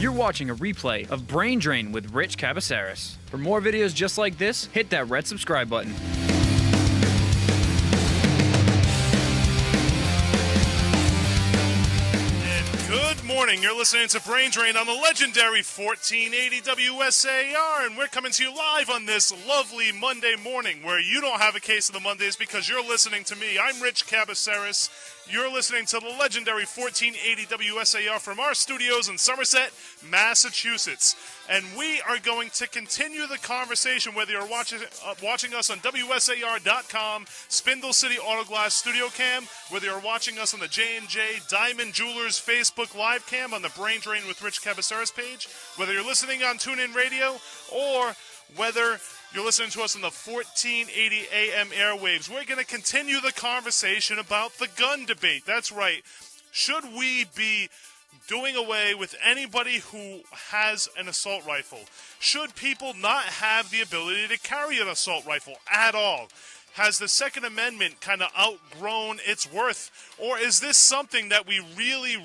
You're watching a replay of Brain Drain with Rich Cabaceres. For more videos just like this, hit that red subscribe button. Good morning. You're listening to Brain Drain on the legendary 1480 WSAR, and we're coming to you live on this lovely Monday morning where you don't have a case of the Mondays because you're listening to me. I'm Rich Cabaceres. You're listening to the legendary 1480 WSAR from our studios in Somerset, Massachusetts. And we are going to continue the conversation whether you're watching us on WSAR.com, Spindle City Auto Glass Studio Cam, whether you're watching us on the J&J Diamond Jewelers Facebook Live Cam on the Brain Drain with Rich Cabaceres page, whether you're listening on TuneIn Radio, or whether you're listening to us on the 1480 AM airwaves. We're going to continue the conversation about the gun debate. That's right. Should we be doing away with anybody who has an assault rifle? Should people not have the ability to carry an assault rifle at all? Has the Second Amendment kind of outgrown its worth? Or is this something that we really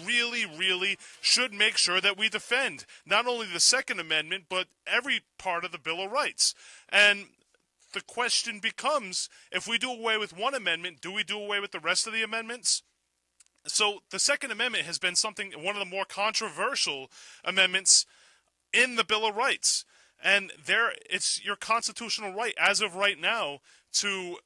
should make sure that we defend? Not only the Second Amendment, but every part of the Bill of Rights. And the question becomes, if we do away with one amendment, do we do away with the rest of the amendments? So the Second Amendment has been one of the more controversial amendments in the Bill of Rights. And it's your constitutional right, as of right now, to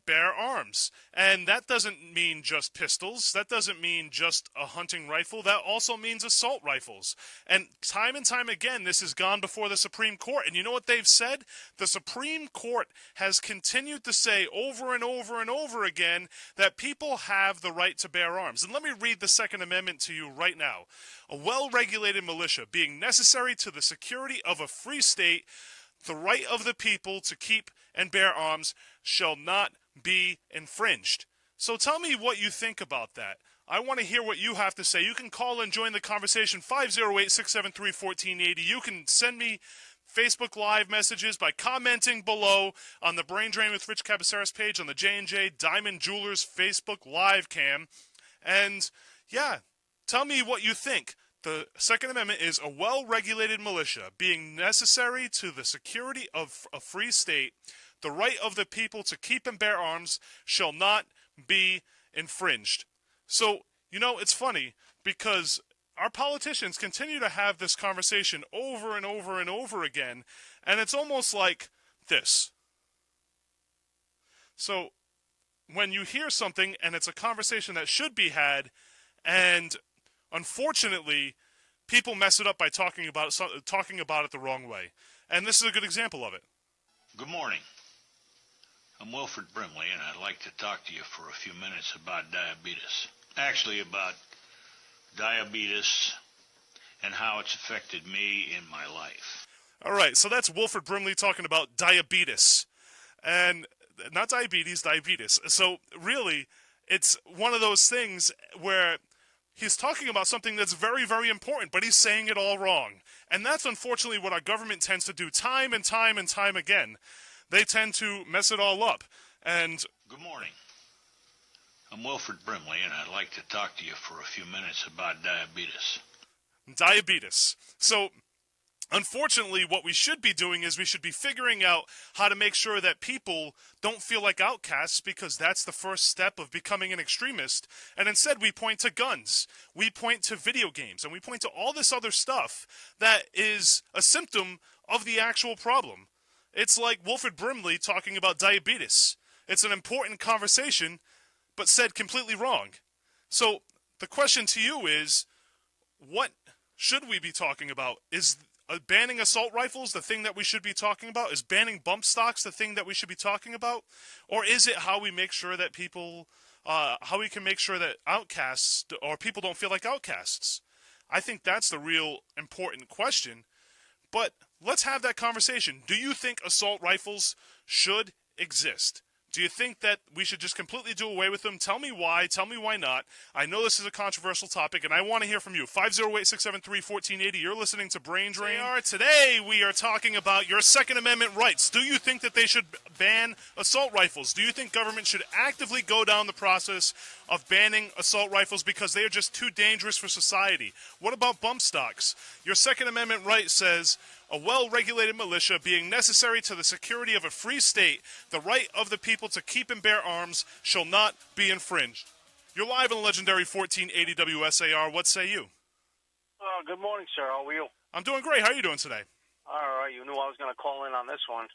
bear arms. And that doesn't mean just pistols. That doesn't mean just a hunting rifle. That also means assault rifles. And time again, this has gone before the Supreme Court. And you know what they've said? The Supreme Court has continued to say over and over again that people have the right to bear arms. And let me read the Second Amendment to you right now. A well-regulated militia being necessary to the security of a free state, the right of the people to keep and bear arms shall not be infringed. So tell me what you think about that. I want to hear what you have to say. You can call and join the conversation, 508-673-1480. You can send me Facebook Live messages by commenting below on the Brain Drain with Rich Cabaceres page on the J&J Diamond Jewelers Facebook Live Cam. And, yeah, tell me what you think. The Second Amendment is a well-regulated militia being necessary to the security of a free state. The right of the people to keep and bear arms shall not be infringed. So, it's funny because our politicians continue to have this conversation over and over again, and it's almost like this. So, when you hear something and it's a conversation that should be had, and unfortunately, people mess it up by talking about it the wrong way. And this is a good example of it. Good morning. I'm Wilford Brimley, and I'd like to talk to you for a few minutes about diabetes. Actually, about diabetes and how it's affected me in my life. All right, so that's Wilford Brimley talking about diabetes. And not diabetes, diabetes. So really, it's one of those things where he's talking about something that's very important, but he's saying it all wrong. And that's unfortunately what our government tends to do time and time again. They tend to mess it all up. And good morning. I'm Wilford Brimley, and I'd like to talk to you for a few minutes about diabetes. Diabetes. So, unfortunately, what we should be doing is we should be figuring out how to make sure that people don't feel like outcasts, because that's the first step of becoming an extremist. And instead, we point to guns, we point to video games, and we point to all this other stuff that is a symptom of the actual problem. It's like Wilford Brimley talking about diabetes. It's an important conversation, but said completely wrong. So the question to you is, what should we be talking about? Is banning assault rifles the thing that we should be talking about? Is banning bump stocks the thing that we should be talking about? Or is it how we make sure that people, how we can make sure that outcasts or people don't feel like outcasts? I think that's the real important question. But let's have that conversation. Do you think assault rifles should exist? Do you think that we should just completely do away with them? Tell me why. Tell me why not. I know this is a controversial topic, and I want to hear from you. 508-673-1480. You're listening to Brain Drain. Today, we are talking about your Second Amendment rights. Do you think that they should ban assault rifles? Do you think government should actively go down the process of banning assault rifles because they are just too dangerous for society? What about bump stocks? Your Second Amendment right says a well-regulated militia being necessary to the security of a free state, the right of the people to keep and bear arms shall not be infringed. You're live on the legendary 1480 WSAR. What say you? Good morning, sir. How are you? I'm doing great. How are you doing today? All right. You knew I was going to call in on this one.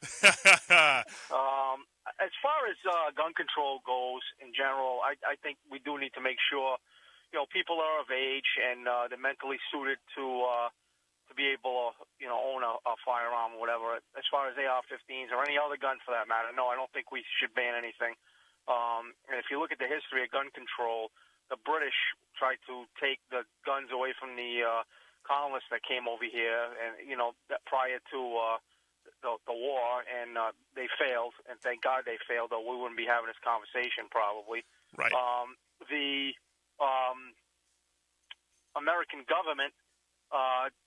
As far as gun control goes in general, I think we do need to make sure, people are of age and they're mentally suited to be able to, own a firearm or whatever. As far as AR-15s or any other gun for that matter, no, I don't think we should ban anything. And if you look at the history of gun control, the British tried to take the guns away from the colonists that came over here, and prior to the war, and they failed. And thank God they failed, or we wouldn't be having this conversation probably. Right. The American government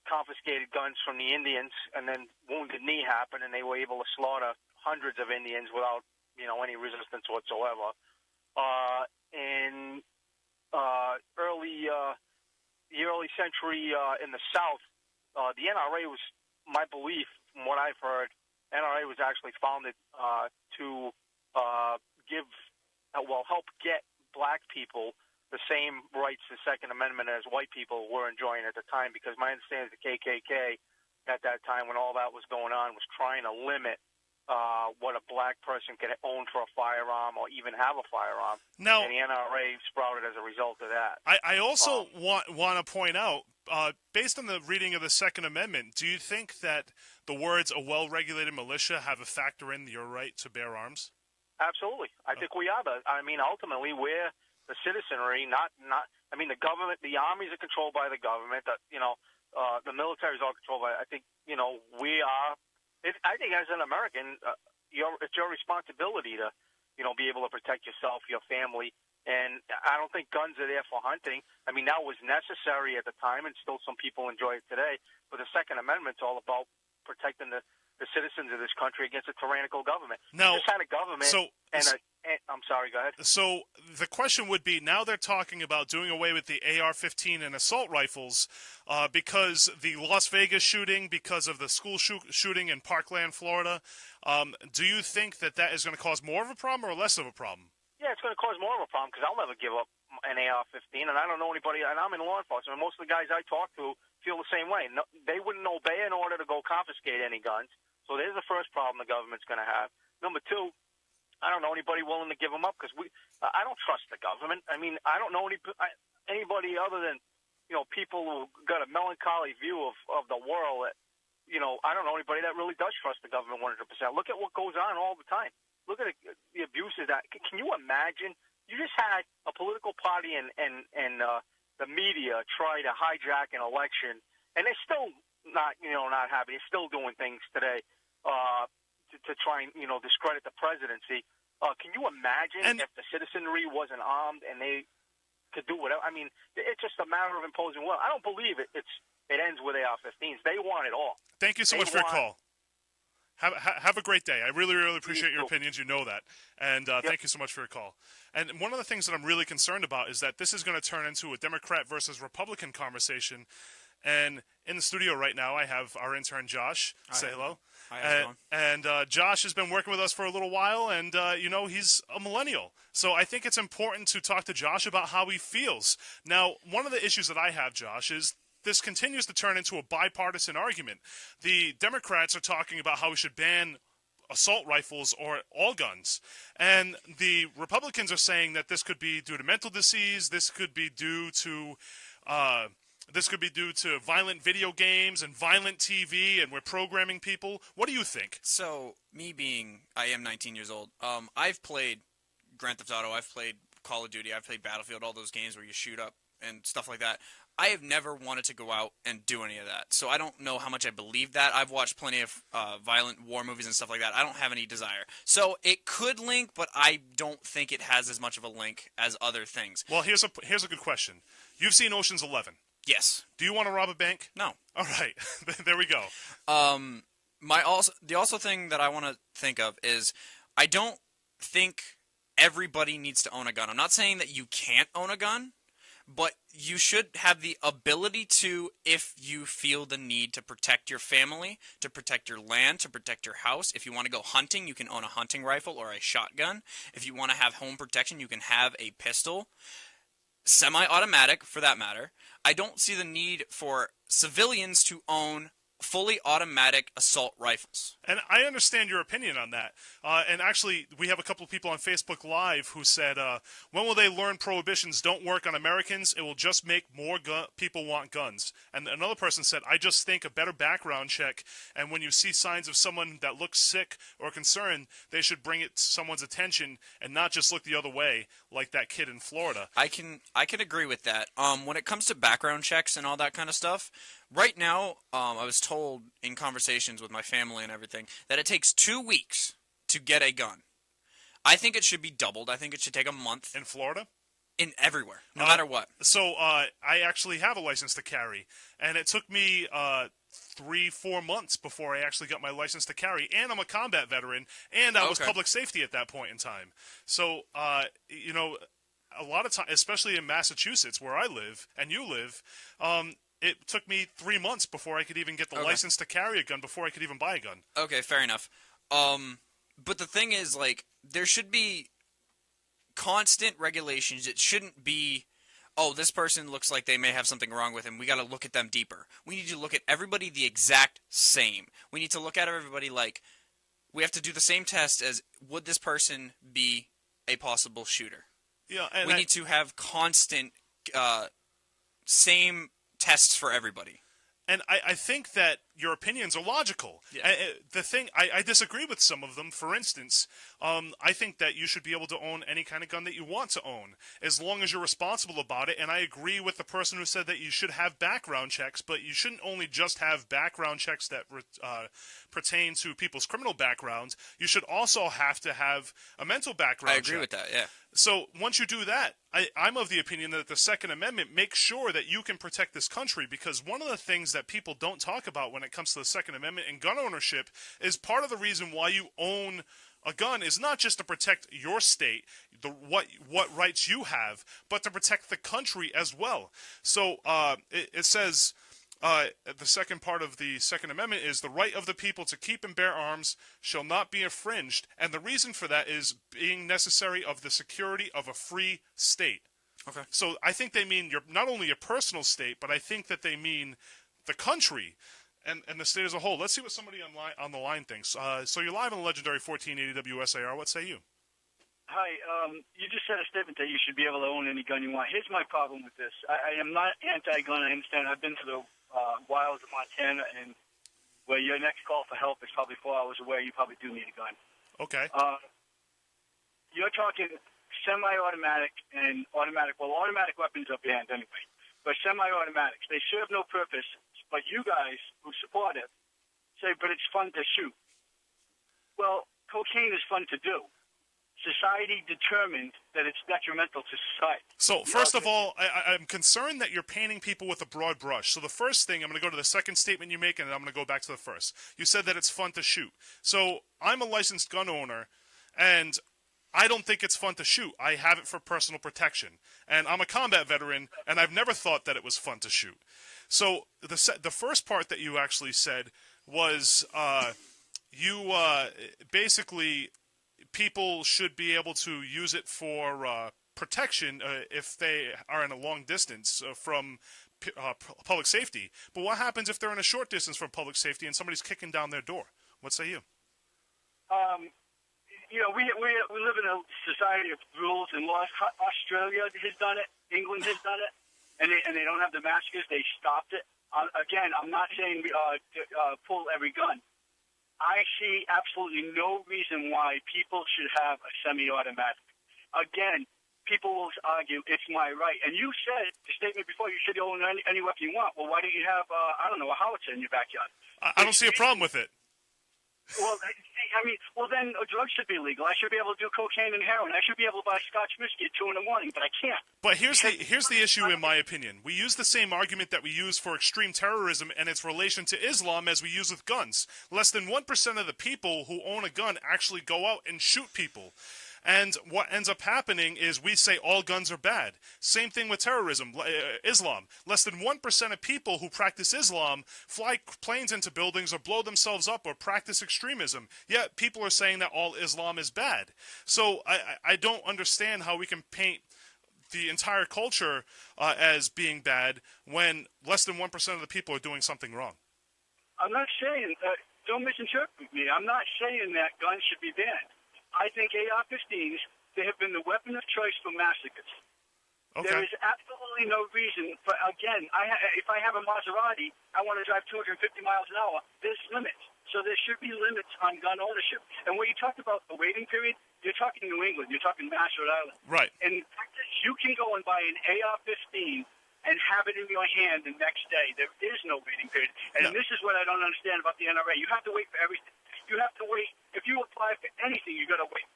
confiscated guns from the Indians, and then Wounded Knee happened, and they were able to slaughter hundreds of Indians without any resistance whatsoever. In the early century in the South, the NRA was, my belief, from what I've heard, NRA was actually founded to help get black people the same rights to Second Amendment as white people were enjoying at the time, because my understanding is the KKK at that time, when all that was going on, was trying to limit what a black person could own for a firearm or even have a firearm. Now, and the NRA sprouted as a result of that. I also want to point out, based on the reading of the Second Amendment, do you think that the words "a well-regulated militia" have a factor in your right to bear arms? Absolutely. I think we are. Ultimately, we're the citizenry, not. The government, the armies are controlled by the government. The military is all controlled by. I think we are. I think as an American, it's your responsibility to be able to protect yourself, your family, and I don't think guns are there for hunting. That was necessary at the time, and still some people enjoy it today. But the Second Amendment's all about protecting the citizens of this country against a tyrannical government. Now, we just had a government I'm sorry, go ahead. So the question would be, now they're talking about doing away with the AR-15 and assault rifles because the Las Vegas shooting, because of the school shooting in Parkland, Florida. Do you think that is going to cause more of a problem or less of a problem? Yeah, it's going to cause more of a problem, because I'll never give up an AR-15, and I don't know anybody, and I'm in law enforcement, and most of the guys I talk to feel the same way. No, they wouldn't obey an order to go confiscate any guns, so there's the first problem the government's going to have. Number two, I don't know anybody willing to give them up, because I don't trust the government. I don't know anybody other than people who got a melancholy view of the world. I don't know anybody that really does trust the government 100%. Look at what goes on all the time. Look at the abuses that. Can you imagine? You just had a political party and the media try to hijack an election, and they're still not happy. They're still doing things today to try and discredit the presidency. Can you imagine if the citizenry wasn't armed and they could do whatever? It's just a matter of imposing will. I don't believe it ends with AR-15s. They want it all. Thank you so much for your call. Have a great day. I really, really appreciate your opinions. You know that. And thank you so much for your call. And one of the things that I'm really concerned about is that this is going to turn into a Democrat versus Republican conversation. And in the studio right now, I have our intern, Josh. Say hello. Hi, and Josh has been working with us for a little while, and, he's a millennial. So I think it's important to talk to Josh about how he feels. Now, one of the issues that I have, Josh, is this continues to turn into a bipartisan argument. The Democrats are talking about how we should ban assault rifles or all guns. And the Republicans are saying that this could be due to mental disease, this could be due to violent video games and violent TV, and we're programming people. What do you think? So, I am 19 years old. I've played Grand Theft Auto, I've played Call of Duty, I've played Battlefield, all those games where you shoot up and stuff like that. I have never wanted to go out and do any of that, so I don't know how much I believe that. I've watched plenty of violent war movies and stuff like that. I don't have any desire. So it could link, but I don't think it has as much of a link as other things. Well, here's a good question. You've seen Ocean's 11. Yes. Do you want to rob a bank? No. All right. There we go. The thing that I want to think of is I don't think everybody needs to own a gun. I'm not saying that you can't own a gun, but you should have the ability to, if you feel the need to protect your family, to protect your land, to protect your house. If you want to go hunting, you can own a hunting rifle or a shotgun. If you want to have home protection, you can have a pistol. Semi-automatic, for that matter. I don't see the need for civilians to own fully automatic assault rifles. And I understand your opinion on that. And actually, we have a couple of people on Facebook Live who said, when will they learn prohibitions don't work on Americans? It will just make more people want guns. And another person said, I just think a better background check, and when you see signs of someone that looks sick or concerned, they should bring it to someone's attention and not just look the other way like that kid in Florida. I can agree with that. When it comes to background checks and all that kind of stuff, right now, I was told in conversations with my family and everything that it takes 2 weeks to get a gun. I think it should be doubled. I think it should take a month. In Florida? In everywhere, no matter what. So I actually have a license to carry, and it took me 3-4 months before I actually got my license to carry, and I'm a combat veteran, and I was public safety at that point in time. So, you know, a lot of time, especially in Massachusetts where I live and you live, it took me 3 months before I could even get the license to carry a gun, before I could even buy a gun. Okay, fair enough. But the thing is, like, there should be constant regulations. It shouldn't be, oh, this person looks like they may have something wrong with him. We got to look at them deeper. We need to look at everybody the exact same. We need to look at everybody like, we have to do the same test as, would this person be a possible shooter? Yeah, and we need to have constant, same tests for everybody. And I think that your opinions are logical. Yeah. The thing, I disagree with some of them. For instance, I think that you should be able to own any kind of gun that you want to own, as long as you're responsible about it. And I agree with the person who said that you should have background checks, but you shouldn't only just have background checks that pertain to people's criminal backgrounds. You should also have to have a mental background check. I agree with that, yeah. So once you do that, I'm of the opinion that the Second Amendment makes sure that you can protect this country, because one of the things that people don't talk about when it comes to the Second Amendment and gun ownership is part of the reason why you own a gun is not just to protect your state, what rights you have, but to protect the country as well. So it says... the second part of the Second Amendment is the right of the people to keep and bear arms shall not be infringed, and the reason for that is being necessary of the security of a free state. Okay. So I think they mean not only your personal state, but I think that they mean the country and the state as a whole. Let's see what somebody on the line thinks. So you're live on the legendary 1480 WSAR. What say you? Hi, you just said a statement that you should be able to own any gun you want. Here's my problem with this. I am not anti-gun. I understand. I've been to the wilds of Montana, and where your next call for help is probably 4 hours away, you probably do need a gun. Okay. You're talking semi-automatic and automatic. Well, automatic weapons are banned anyway, but semi-automatics, they serve no purpose. But you guys who support it say, but it's fun to shoot. Well, cocaine is fun to do. Society determined that it's detrimental to society. So, first of all, I'm concerned that you're painting people with a broad brush. So the first thing, I'm going to go to the second statement you make, and then I'm going to go back to the first. You said that it's fun to shoot. So I'm a licensed gun owner, and I don't think it's fun to shoot. I have it for personal protection. And I'm a combat veteran, and I've never thought that it was fun to shoot. So the first part that you actually said was you basically... people should be able to use it for protection if they are in a long distance from public safety. But what happens if they're in a short distance from public safety and somebody's kicking down their door? What say you? You know, we live in a society of rules and laws. Australia has done it. England has done it. And they don't have the massacres. They stopped it. Again, I'm not saying pull every gun. I see absolutely no reason why people should have a semi-automatic. Again, people will argue it's my right. And you said the statement before, you should own any weapon you want. Well, why don't you have, I don't know, a howitzer in your backyard? I don't see a problem with it. Well, I mean, well, then drugs should be legal. I should be able to do cocaine and heroin. I should be able to buy Scotch whiskey at 2 in the morning, but I can't. But here's the issue, in my opinion. We use the same argument that we use for extreme terrorism and its relation to Islam as we use with guns. Less than 1% of the people who own a gun actually go out and shoot people. And what ends up happening is we say all guns are bad. Same thing with terrorism, Islam. Less than 1% of people who practice Islam fly planes into buildings or blow themselves up or practice extremism. Yet people are saying that all Islam is bad. So I don't understand how we can paint the entire culture as being bad when less than 1% of the people are doing something wrong. I'm not saying, don't misinterpret me. I'm not saying that guns should be banned. I think AR-15s, they have been the weapon of choice for massacres. Okay. There is absolutely no reason. But again, if I have a Maserati, I want to drive 250 miles an hour. There's limits. So there should be limits on gun ownership. And when you talk about the waiting period, you're talking New England. You're talking Mass, Rhode Island. Right. And you can go and buy an AR-15 and have it in your hand the next day. There is no waiting period. And this is what I don't understand about the NRA. You have to wait for everything. You have to wait. If you apply for anything, you got to wait.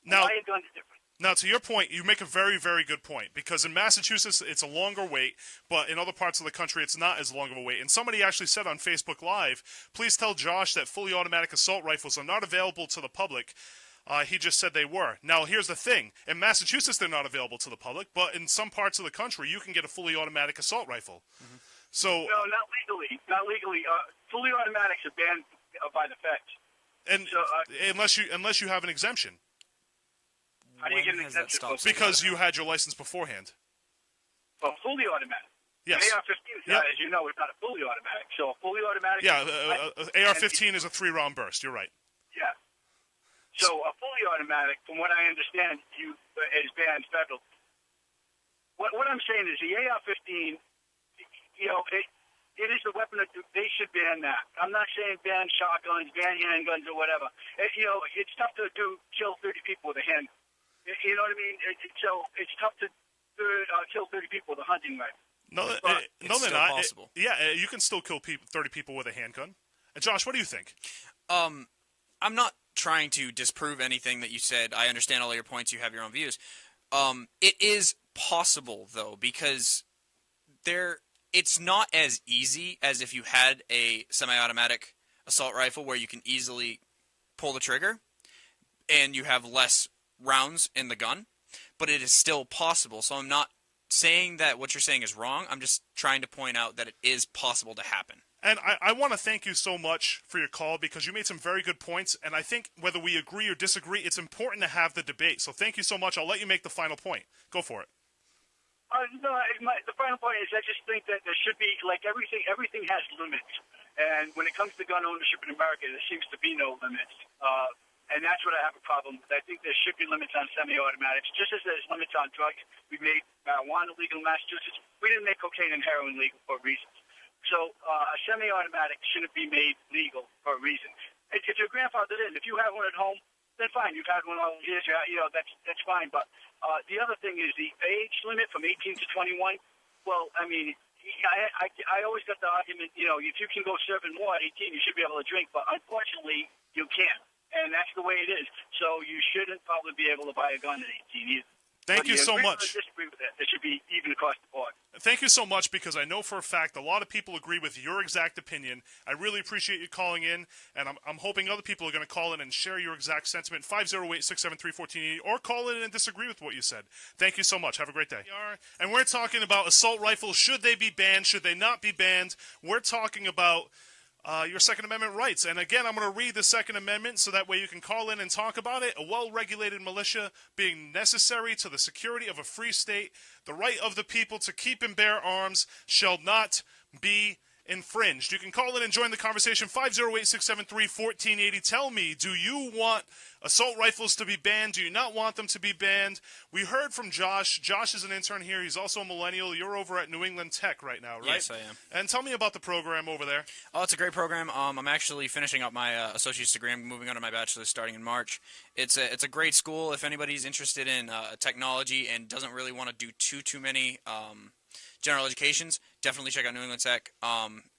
Now, why are guns different? Now, to your point, you make a very, very good point, because in Massachusetts, it's a longer wait, but in other parts of the country, it's not as long of a wait. And somebody actually said on Facebook Live, please tell Josh that fully automatic assault rifles are not available to the public. He just said they were. Now, here's the thing. In Massachusetts, they're not available to the public, but in some parts of the country, you can get a fully automatic assault rifle. Mm-hmm. So, no, not legally. Not legally. Fully automatics are banned by the feds. And so, unless you have an exemption. How do you get an exemption? Because you had your license beforehand. Well, fully automatic. Yes. AR-15, as you know, is not a fully automatic. So a fully automatic. Yeah, AR-15 is a 3-round burst. You're right. Yeah. So a fully automatic, from what I understand, is banned federal. What I'm saying is the AR-15, it is a weapon that they should ban that. I'm not saying ban shotguns, ban handguns, or whatever. It's tough to kill 30 people with a handgun. You know what I mean? So it's tough to kill 30 people with a hunting rifle. No, they're not. Possible. You can still kill 30 people with a handgun. And Josh, what do you think? I'm not trying to disprove anything that you said. I understand all your points. You have your own views. It is possible, though, because it's not as easy as if you had a semi-automatic assault rifle where you can easily pull the trigger and you have less rounds in the gun, but it is still possible. So I'm not saying that what you're saying is wrong. I'm just trying to point out that it is possible to happen. And I want to thank you so much for your call, because you made some very good points, and I think whether we agree or disagree, it's important to have the debate. So thank you so much. I'll let you make the final point. Go for it. The final point is I just think that there should be, like everything has limits. And when it comes to gun ownership in America, there seems to be no limits. And that's what I have a problem with. I think there should be limits on semi-automatics, just as there's limits on drugs. We made marijuana legal in Massachusetts. We didn't make cocaine and heroin legal for reasons. So a semi-automatic shouldn't be made legal for a reason. If your grandfather did, if you have one at home, then fine. You've had one all these years. That's fine. But the other thing is the age limit from 18 to 21. Well, I mean, I always got the argument, if you can go serving more at 18, you should be able to drink. But unfortunately, you can't. And that's the way it is. So you shouldn't probably be able to buy a gun at 18 either. Thank you so much. I disagree with that. It should be even across the board. Thank you so much, because I know for a fact a lot of people agree with your exact opinion. I really appreciate you calling in, and I'm hoping other people are going to call in and share your exact sentiment. 508-673-1480, or call in and disagree with what you said. Thank you so much. Have a great day. And we're talking about assault rifles. Should they be banned? Should they not be banned? We're talking about your Second Amendment rights. And again, I'm going to read the Second Amendment so that way you can call in and talk about it. A well-regulated militia being necessary to the security of a free state. The right of the people to keep and bear arms shall not be infringed. You can call in and join the conversation, 508-673-1480. Tell me, do you want assault rifles to be banned? Do you not want them to be banned? We heard from Josh. Josh is an intern here. He's also a millennial. You're over at New England Tech right now, right? Yes, I am. And tell me about the program over there. Oh, it's a great program. I'm actually finishing up my associate's degree. I'm moving on to my bachelor's starting in March. It's a great school. If anybody's interested in technology and doesn't really want to do too many general educations, definitely check out New England Tech.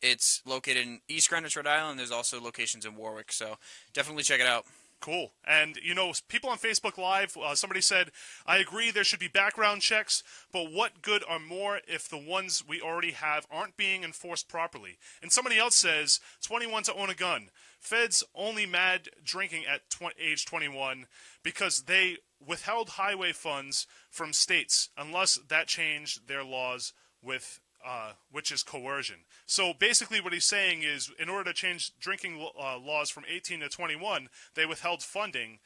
It's located in East Greenwich, Rhode Island. There's also locations in Warwick, so definitely check it out. Cool. And, you know, people on Facebook Live, somebody said, I agree there should be background checks, but what good are more if the ones we already have aren't being enforced properly? And somebody else says, 21 to own a gun. Feds only mad drinking at age 21 because they withheld highway funds from states unless that changed their laws with which is coercion. So basically what he's saying is in order to change drinking laws from 18 to 21, they withheld funding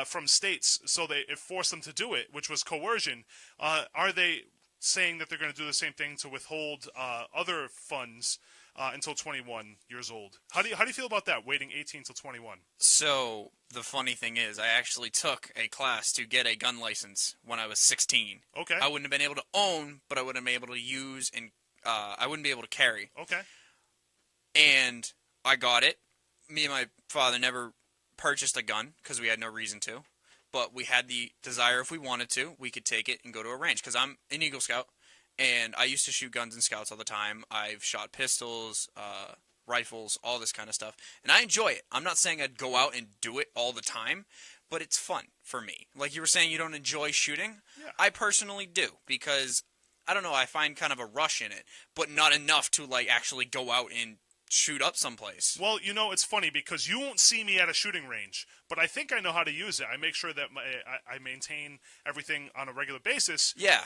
from states, so it forced them to do it, which was coercion. Are they saying that they're going to do the same thing to withhold other funds until 21 years old? How do you feel about that, waiting 18 till 21? So the funny thing is, I actually took a class to get a gun license when I was 16. Okay. I wouldn't have been able to own, but I wouldn't have been able to use, and I wouldn't be able to carry. Okay. And I got it. Me and my father never purchased a gun because we had no reason to, but we had the desire, if we wanted to, we could take it and go to a range, because I'm an Eagle Scout, and I used to shoot guns in Scouts all the time. I've shot pistols, rifles, all this kind of stuff, and I enjoy it. I'm not saying I'd go out and do it all the time, but it's fun for me. Like you were saying, you don't enjoy shooting. Yeah. I personally do, because I don't know, I find kind of a rush in it, but not enough to like actually go out and shoot up someplace. Well, you know, it's funny because you won't see me at a shooting range, but I think I know how to use it. I make sure that I maintain everything on a regular basis. Yeah.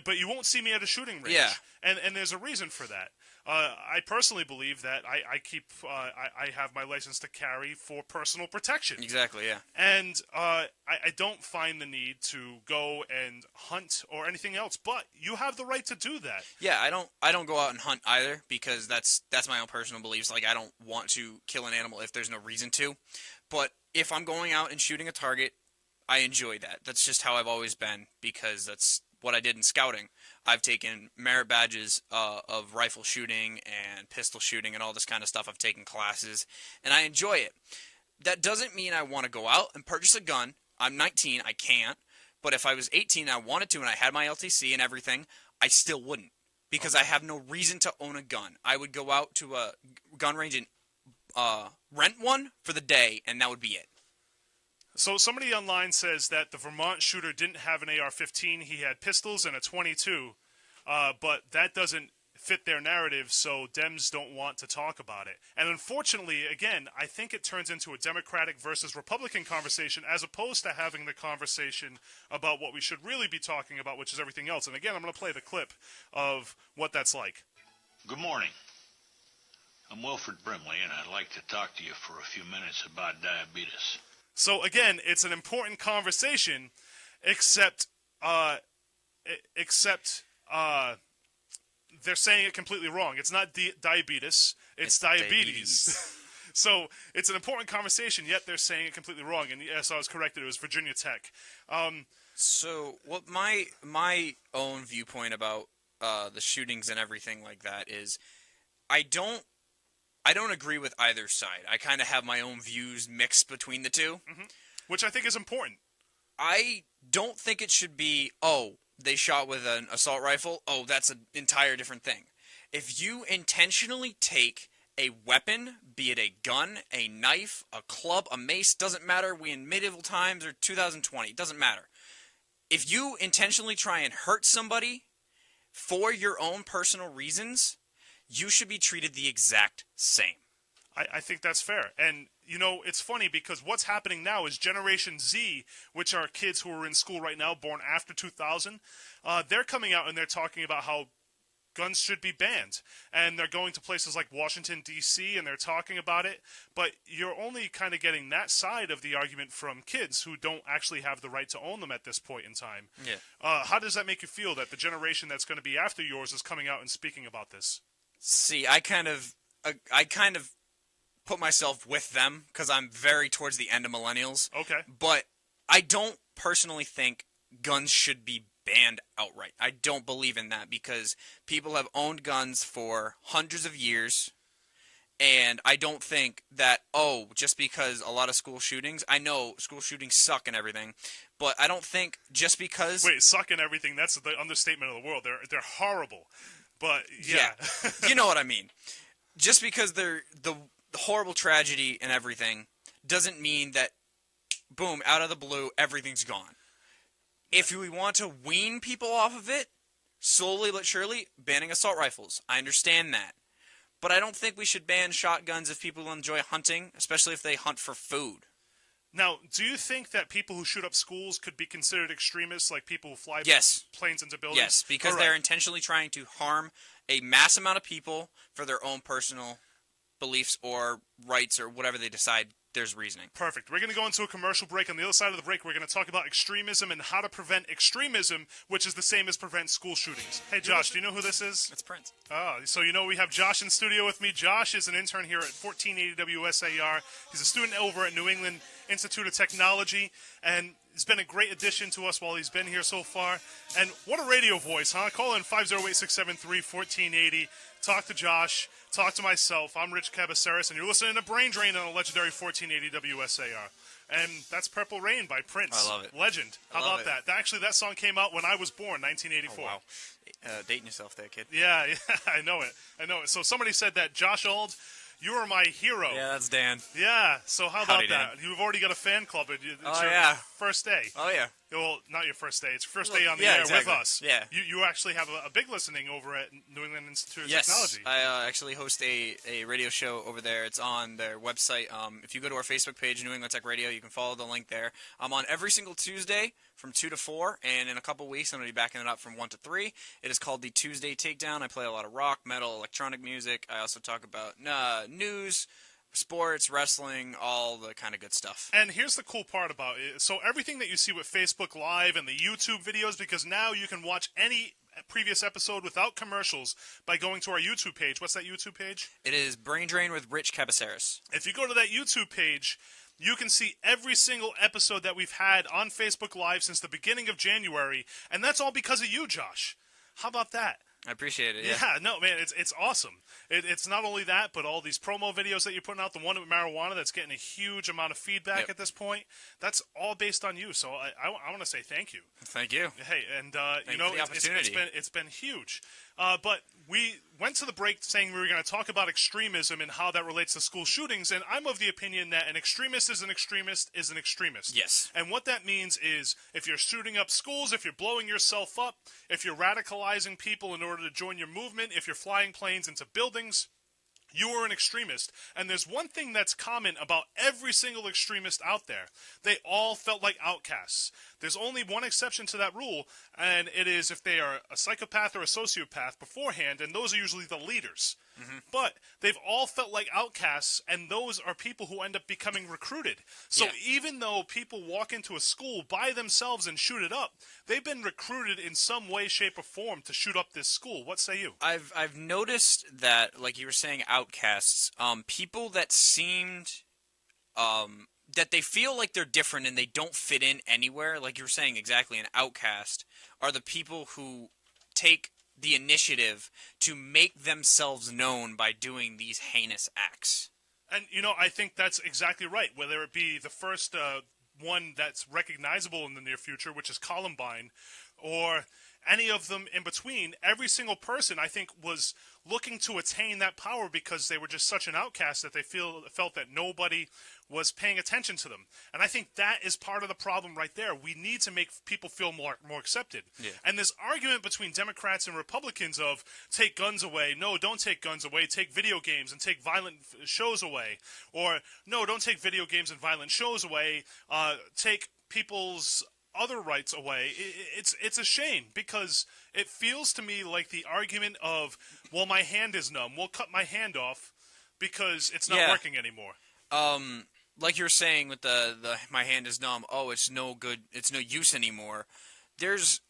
But you won't see me at a shooting range. Yeah. And there's a reason for that. I personally believe that I have my license to carry for personal protection. Exactly, yeah. And I don't find the need to go and hunt or anything else, but you have the right to do that. Yeah, I don't go out and hunt either, because that's my own personal beliefs. Like, I don't want to kill an animal if there's no reason to. But if I'm going out and shooting a target, I enjoy that. That's just how I've always been, because that's what I did in scouting. I've taken merit badges of rifle shooting and pistol shooting and all this kind of stuff. I've taken classes, and I enjoy it. That doesn't mean I want to go out and purchase a gun. I'm 19, I can't. But if I was 18 and I wanted to and I had my LTC and everything, I still wouldn't, because I have no reason to own a gun. I would go out to a gun range and rent one for the day, and that would be it. So somebody online says that the Vermont shooter didn't have an AR-15. He had pistols and a .22, but that doesn't fit their narrative, so Dems don't want to talk about it. And unfortunately, again, I think it turns into a Democratic versus Republican conversation as opposed to having the conversation about what we should really be talking about, which is everything else. And again, I'm going to play the clip of what that's like. Good morning. I'm Wilford Brimley, and I'd like to talk to you for a few minutes about diabetes. So again, it's an important conversation, except they're saying it completely wrong. It's not diabetes, it's diabetes. So it's an important conversation, yet they're saying it completely wrong. And yes, I was corrected. It was Virginia Tech. So what my own viewpoint about the shootings and everything like that is, I don't agree with either side. I kind of have my own views mixed between the two. Mm-hmm. Which I think is important. I don't think it should be, oh, they shot with an assault rifle. Oh, that's an entire different thing. If you intentionally take a weapon, be it a gun, a knife, a club, a mace, doesn't matter. We in medieval times or 2020, doesn't matter. If you intentionally try and hurt somebody for your own personal reasons, you should be treated the exact same. I think that's fair. And, you know, it's funny because what's happening now is Generation Z, which are kids who are in school right now, born after 2000, they're coming out and they're talking about how guns should be banned. And they're going to places like Washington, D.C., and they're talking about it. But you're only kind of getting that side of the argument from kids who don't actually have the right to own them at this point in time. Yeah. How does that make you feel that the generation that's going to be after yours is coming out and speaking about this? See, I kind of put myself with them because I'm very towards the end of millennials. Okay. But I don't personally think guns should be banned outright. I don't believe in that because people have owned guns for hundreds of years. And I don't think that, just because a lot of school shootings, I know school shootings suck and everything, but I don't think just because... Wait, suck and everything, that's the understatement of the world. They're horrible. But, yeah. You know what I mean. Just because they're the horrible tragedy and everything doesn't mean that, boom, out of the blue, everything's gone. If we want to wean people off of it, slowly but surely, banning assault rifles. I understand that. But I don't think we should ban shotguns if people enjoy hunting, especially if they hunt for food. Now, do you think that people who shoot up schools could be considered extremists, like people who fly planes into buildings? Yes, because they're intentionally trying to harm a mass amount of people for their own personal beliefs or rights or whatever they decide there's reasoning. Perfect. We're going to go into a commercial break. On the other side of the break, we're going to talk about extremism and how to prevent extremism, which is the same as prevent school shootings. Hey, Josh, do you know who this is? It's Prince. Oh, so we have Josh in studio with me. Josh is an intern here at 1480 WSAR. He's a student over at New England Institute of Technology, and he's been a great addition to us while he's been here so far. And what a radio voice, huh? Call in 508-673-1480. Talk to Josh. Talk to myself. I'm Rich Cabaceres, and you're listening to Brain Drain on the legendary 1480 WSAR. And that's Purple Rain by Prince. I love it. Legend. How about that? Actually, that song came out when I was born, 1984. Oh, wow. Dating yourself there, kid. Yeah, I know it. So somebody said that, Josh Auld, you are my hero. Yeah, that's Dan. Yeah, so how about Howdy, that? Dan. You've already got a fan club. It's Oh, your yeah. first day. Oh, yeah. Well, not your first day. It's your first day on the yeah, air exactly. with us. Yeah. You actually have a big listening over at New England Institute of Yes, Technology. I actually host a radio show over there. It's on their website. If you go to our Facebook page, New England Tech Radio, you can follow the link there. I'm on every single Tuesday from 2 to 4, and in a couple weeks I'm going to be backing it up from 1 to 3. It is called the Tuesday Takedown. I play a lot of rock, metal, electronic music. I also talk about news, sports, wrestling, all the kind of good stuff. And here's the cool part about it. So everything that you see with Facebook Live and the YouTube videos, because now you can watch any previous episode without commercials by going to our YouTube page. What's that YouTube page? It is Brain Drain with Rich Cabaceres. If you go to that YouTube page, you can see every single episode that we've had on Facebook Live since the beginning of January, and that's all because of you, Josh. How about that? I appreciate it, yeah. Yeah, no, man, it's awesome. It's not only that, but all these promo videos that you're putting out, the one with marijuana that's getting a huge amount of feedback at this point, that's all based on you. So I want to say thank you. Thank you. Hey, and Thank you for the opportunity. it's been huge. But we went to the break saying we were going to talk about extremism and how that relates to school shootings, and I'm of the opinion that an extremist is an extremist is an extremist. Yes. And what that means is if you're shooting up schools, if you're blowing yourself up, if you're radicalizing people in order to join your movement, if you're flying planes into buildings, you are an extremist. And there's one thing that's common about every single extremist out there. They all felt like outcasts. There's only one exception to that rule, and it is if they are a psychopath or a sociopath beforehand, and those are usually the leaders. Mm-hmm. But they've all felt like outcasts, and those are people who end up becoming recruited. So even though people walk into a school by themselves and shoot it up, they've been recruited in some way, shape, or form to shoot up this school. What say you? I've noticed that, like you were saying, outcasts, people that seemed, that they feel like they're different and they don't fit in anywhere, like you were saying exactly, an outcast, are the people who take the initiative to make themselves known by doing these heinous acts. And, I think that's exactly right. Whether it be the first one that's recognizable in the near future, which is Columbine, or any of them in between, every single person, I think, was looking to attain that power because they were just such an outcast that they felt that nobody was paying attention to them. And I think that is part of the problem right there. We need to make people feel more accepted. Yeah. And this argument between Democrats and Republicans of take guns away, no, don't take guns away, take video games and take violent shows away, or no, don't take video games and violent shows away, take people's other rights away. It's a shame because it feels to me like the argument of, well, my hand is numb, we'll cut my hand off because it's not working anymore. Like you were saying with the my hand is numb, it's no good, it's no use anymore. There's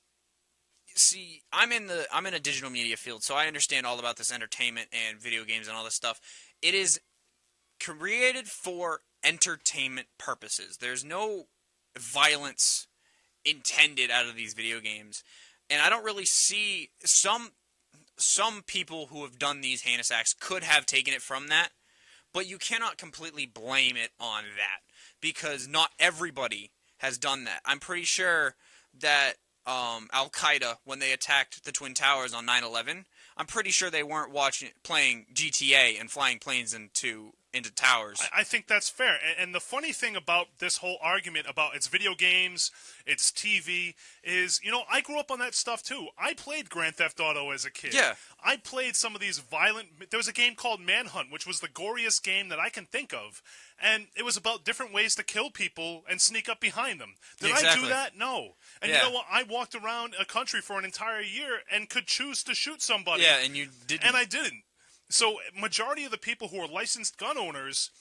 see, I'm in a digital media field, so I understand all about this entertainment and video games and all this stuff. It is created for entertainment purposes. There's no violence intended out of these video games, and I don't really see some people who have done these heinous acts could have taken it from that, but you cannot completely blame it on that because not everybody has done that. I'm pretty sure that Al-Qaeda, when they attacked the Twin Towers on 9/11, I'm pretty sure they weren't playing GTA and flying planes into towers. I think that's fair. And the funny thing about this whole argument about it's video games, it's TV, is, I grew up on that stuff too. I played Grand Theft Auto as a kid. Yeah. I played some of these there was a game called Manhunt, which was the goriest game that I can think of. And it was about different ways to kill people and sneak up behind them. Did I do that? No. And you know what? I walked around a country for an entire year and could choose to shoot somebody. Yeah, and you didn't. And I didn't. So, majority of the people who are licensed gun owners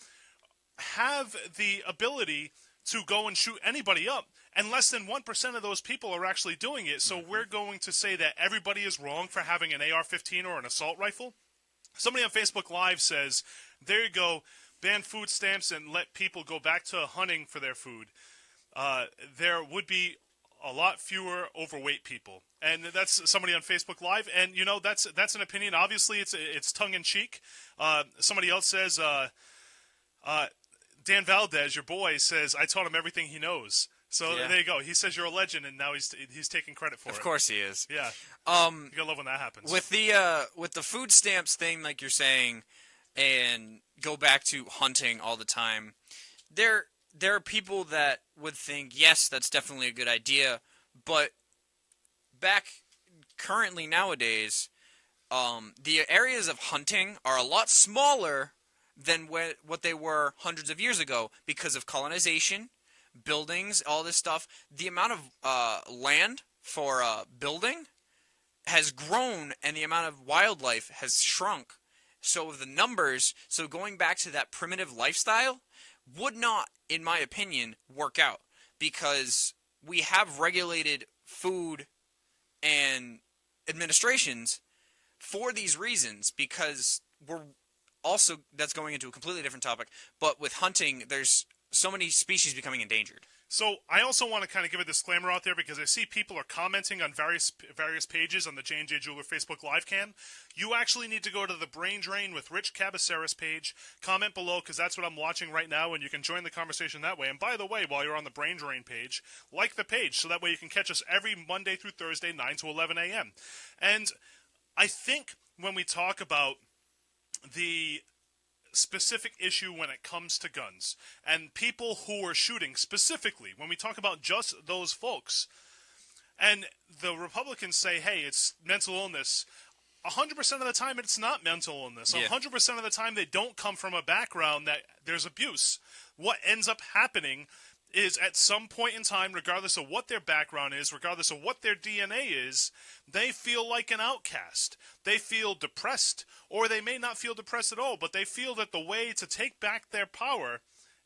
have the ability to go and shoot anybody up, and less than 1% of those people are actually doing it. So we're going to say that everybody is wrong for having an AR-15 or an assault rifle? Somebody on Facebook Live says, there you go, ban food stamps and let people go back to hunting for their food. There would be a lot fewer overweight people. And that's somebody on Facebook Live, and that's an opinion. Obviously, it's tongue in cheek. Somebody else says, Dan Valdez, your boy, says I taught him everything he knows. So there you go. He says you're a legend, and now he's taking credit for it. Of course he is. Yeah. You gotta love when that happens. With the food stamps thing, like you're saying, and go back to hunting all the time. There are people that would think, yes, that's definitely a good idea, but currently nowadays, the areas of hunting are a lot smaller than what they were hundreds of years ago because of colonization, buildings, all this stuff. The amount of land for building has grown, and the amount of wildlife has shrunk. So the numbers, going back to that primitive lifestyle, would not, in my opinion, work out because we have regulated food and administrations for these reasons, because that's going into a completely different topic, but with hunting, there's so many species becoming endangered. So I also want to kind of give a disclaimer out there because I see people are commenting on various pages on the J&J Jeweler Facebook Live cam. You actually need to go to the Brain Drain with Rich Cabaceras page. Comment below because that's what I'm watching right now, and you can join the conversation that way. And by the way, while you're on the Brain Drain page, like the page so that way you can catch us every Monday through Thursday, 9 to 11 a.m. And I think when we talk about the specific issue when it comes to guns and people who are shooting specifically, when we talk about just those folks, and the Republicans say, hey, it's mental illness, 100% of the time it's not mental illness. 100% of the time they don't come from a background that there's abuse. What ends up happening is at some point in time, regardless of what their background is, regardless of what their DNA is, they feel like an outcast. They feel depressed, or they may not feel depressed at all, but they feel that the way to take back their power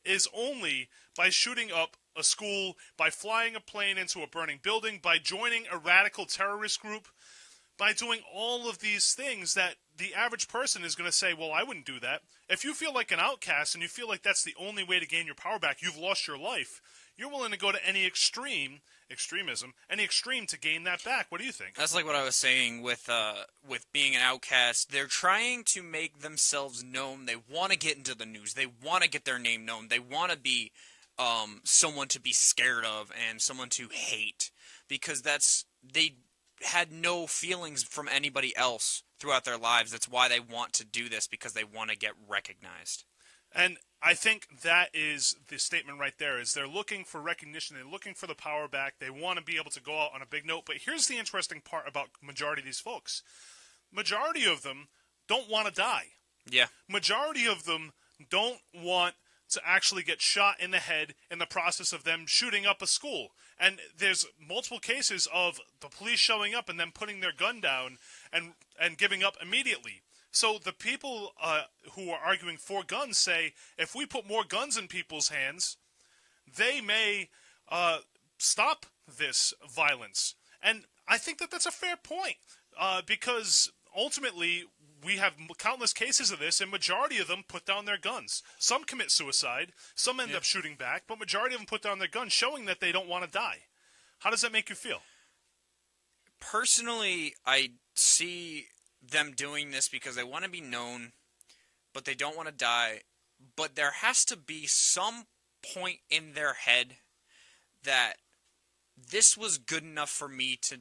is only by shooting up a school, by flying a plane into a burning building, by joining a radical terrorist group, by doing all of these things that the average person is going to say, well, I wouldn't do that. If you feel like an outcast and you feel like that's the only way to gain your power back, you've lost your life, you're willing to go to any extremism, any extreme to gain that back. What do you think? That's like what I was saying with being an outcast. They're trying to make themselves known. They want to get into the news. They want to get their name known. They want to be someone to be scared of and someone to hate because they had no feelings from anybody else throughout their lives. That's why they want to do this, because they want to get recognized. And I think that is the statement right there, is they're looking for recognition. They're looking for the power back. They want to be able to go out on a big note. But here's the interesting part about majority of these folks. Majority of them don't want to die. Yeah. Majority of them don't want to actually get shot in the head in the process of them shooting up a school. And there's multiple cases of the police showing up and then putting their gun down and giving up immediately. So the people who are arguing for guns say, if we put more guns in people's hands, they may stop this violence. And I think that that's a fair point because ultimately we have countless cases of this, and majority of them put down their guns. Some commit suicide, some end up shooting back, but majority of them put down their guns, showing that they don't want to die. How does that make you feel? Personally, I see them doing this because they want to be known, but they don't want to die. But there has to be some point in their head that this was good enough for me to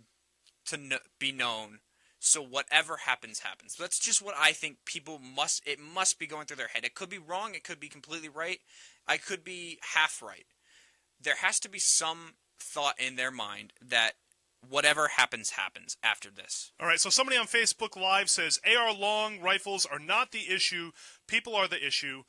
be known. So whatever happens, happens. That's just what I think it must be going through their head. It could be wrong. It could be completely right. I could be half right. There has to be some thought in their mind that whatever happens, happens after this. All right, so somebody on Facebook Live says, AR long rifles are not the issue. People are the issue.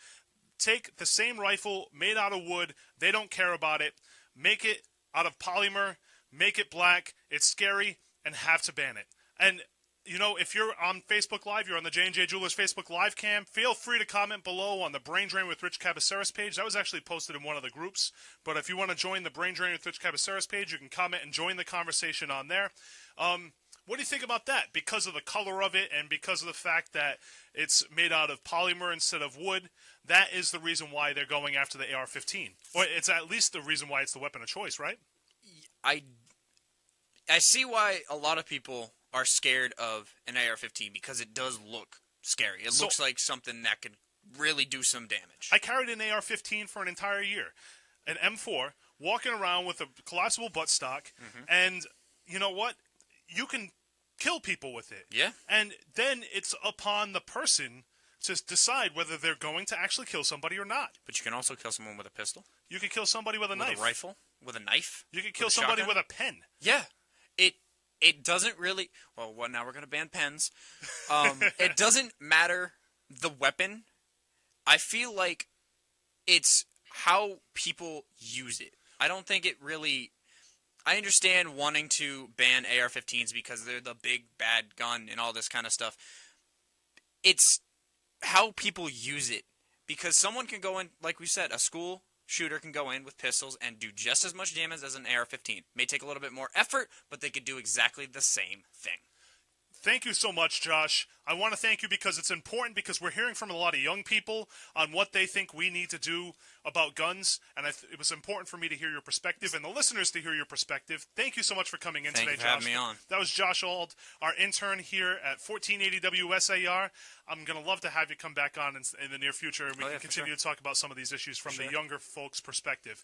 Take the same rifle made out of wood. They don't care about it. Make it out of polymer. Make it black. It's scary, and have to ban it. And you know, if you're on Facebook Live, you're on the J&J Jewelers Facebook Live cam, feel free to comment below on the Brain Drain with Rich Cabaceres page. That was actually posted in one of the groups. But if you want to join the Brain Drain with Rich Cabaceres page, you can comment and join the conversation on there. What do you think about that? Because of the color of it and because of the fact that it's made out of polymer instead of wood, that is the reason why they're going after the AR-15. Or it's at least the reason why it's the weapon of choice, right? I see why a lot of people are scared of an AR-15 because it does look scary. It looks like something that could really do some damage. I carried an AR-15 for an entire year, an M4, walking around with a collapsible buttstock, and you know what? You can kill people with it. Yeah. And then it's upon the person to decide whether they're going to actually kill somebody or not. But you can also kill someone with a pistol. You could kill somebody with a knife. With a rifle. With a knife. You could kill somebody with a pen. Yeah. It doesn't really... Well, now we're going to ban pens. It doesn't matter the weapon. I feel like it's how people use it. I don't think it really... I understand wanting to ban AR-15s because they're the big, bad gun and all this kind of stuff. It's how people use it. Because someone can go in, like we said, a school shooter can go in with pistols and do just as much damage as an AR-15. May take a little bit more effort, but they could do exactly the same thing. Thank you so much, Josh. I want to thank you because it's important because we're hearing from a lot of young people on what they think we need to do about guns, and it was important for me to hear your perspective and the listeners to hear your perspective. Thank you so much for coming in today, Josh. Thank you for having me on. That was Josh Auld, our intern here at 1480 WSAR. I'm going to love to have you come back on in the near future, and we can continue to talk about some of these issues from the younger folks' perspective.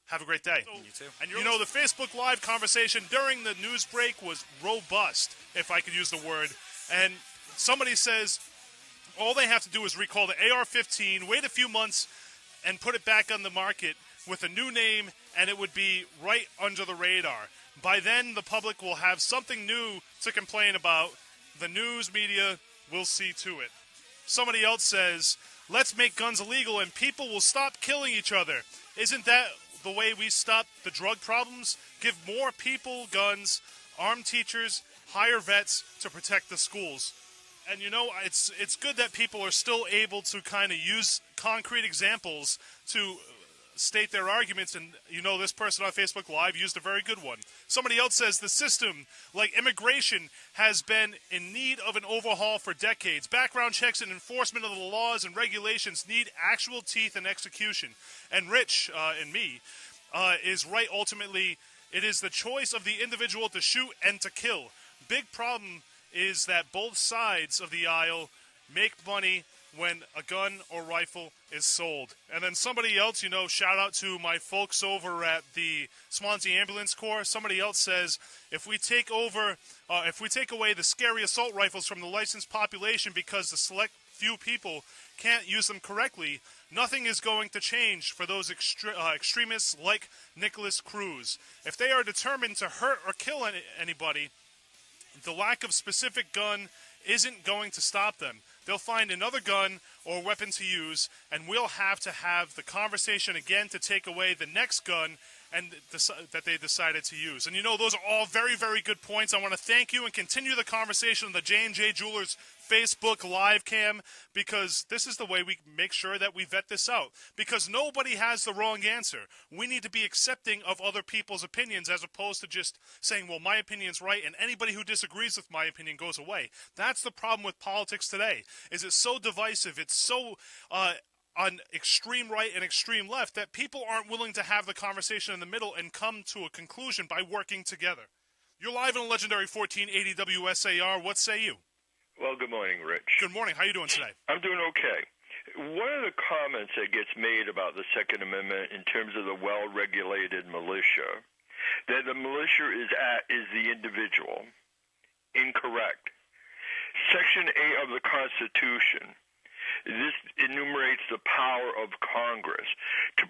Have a great day. You too. And you know, the Facebook Live conversation during the news break was robust, if I could use the word. And somebody says all they have to do is recall the AR-15, wait a few months, and put it back on the market with a new name, and it would be right under the radar. By then, the public will have something new to complain about. The news media will see to it. Somebody else says, let's make guns illegal and people will stop killing each other. Isn't that the way we stop the drug problems? Give more people guns, arm teachers, hire vets to protect the schools. And you know, it's good that people are still able to kind of use concrete examples to state their arguments, and you know, this person on Facebook Live used a very good one. Somebody else says the system, like immigration, has been in need of an overhaul for decades. Background checks and enforcement of the laws and regulations need actual teeth and execution. And Rich and me is right. Ultimately, it is the choice of the individual to shoot and to kill. Big problem is that both sides of the aisle make money when a gun or rifle is sold. And then somebody else, you know, shout out to my folks over at the Swansea Ambulance Corps. Somebody else says, if we take away the scary assault rifles from the licensed population because the select few people can't use them correctly, nothing is going to change for those extremists like Nicholas Cruz. If they are determined to hurt or kill anybody, the lack of specific gun isn't going to stop them. They'll find another gun or weapon to use, and we'll have to have the conversation again to take away the next gun and that they decided to use. And you know, those are all very, very good points. I want to thank you and continue the conversation on the J&J Jewelers Facebook live cam, because this is the way we make sure that we vet this out. Because nobody has the wrong answer. We need to be accepting of other people's opinions as opposed to just saying, well, my opinion's right, and anybody who disagrees with my opinion goes away. That's the problem with politics today, is it's so divisive, it's so on extreme right and extreme left that people aren't willing to have the conversation in the middle and come to a conclusion by working together. You're live on a legendary 1480 WSAR. What say you? Well, good morning, Rich. Good morning. How are you doing today? I'm doing okay. One of the comments that gets made about the Second Amendment in terms of the well-regulated militia, that the militia is the individual. Incorrect. Section 8 of the Constitution, this enumerates the power of Congress to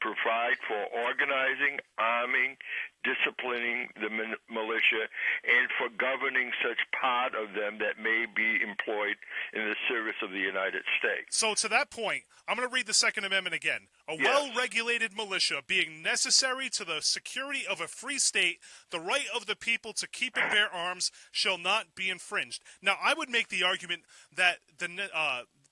provide for organizing, arming, disciplining the militia, and for governing such part of them that may be employed in the service of the United States. So to that point, I'm going to read the Second Amendment again. A well-regulated militia being necessary to the security of a free state, the right of the people to keep and bear arms shall not be infringed. Now, I would make the argument that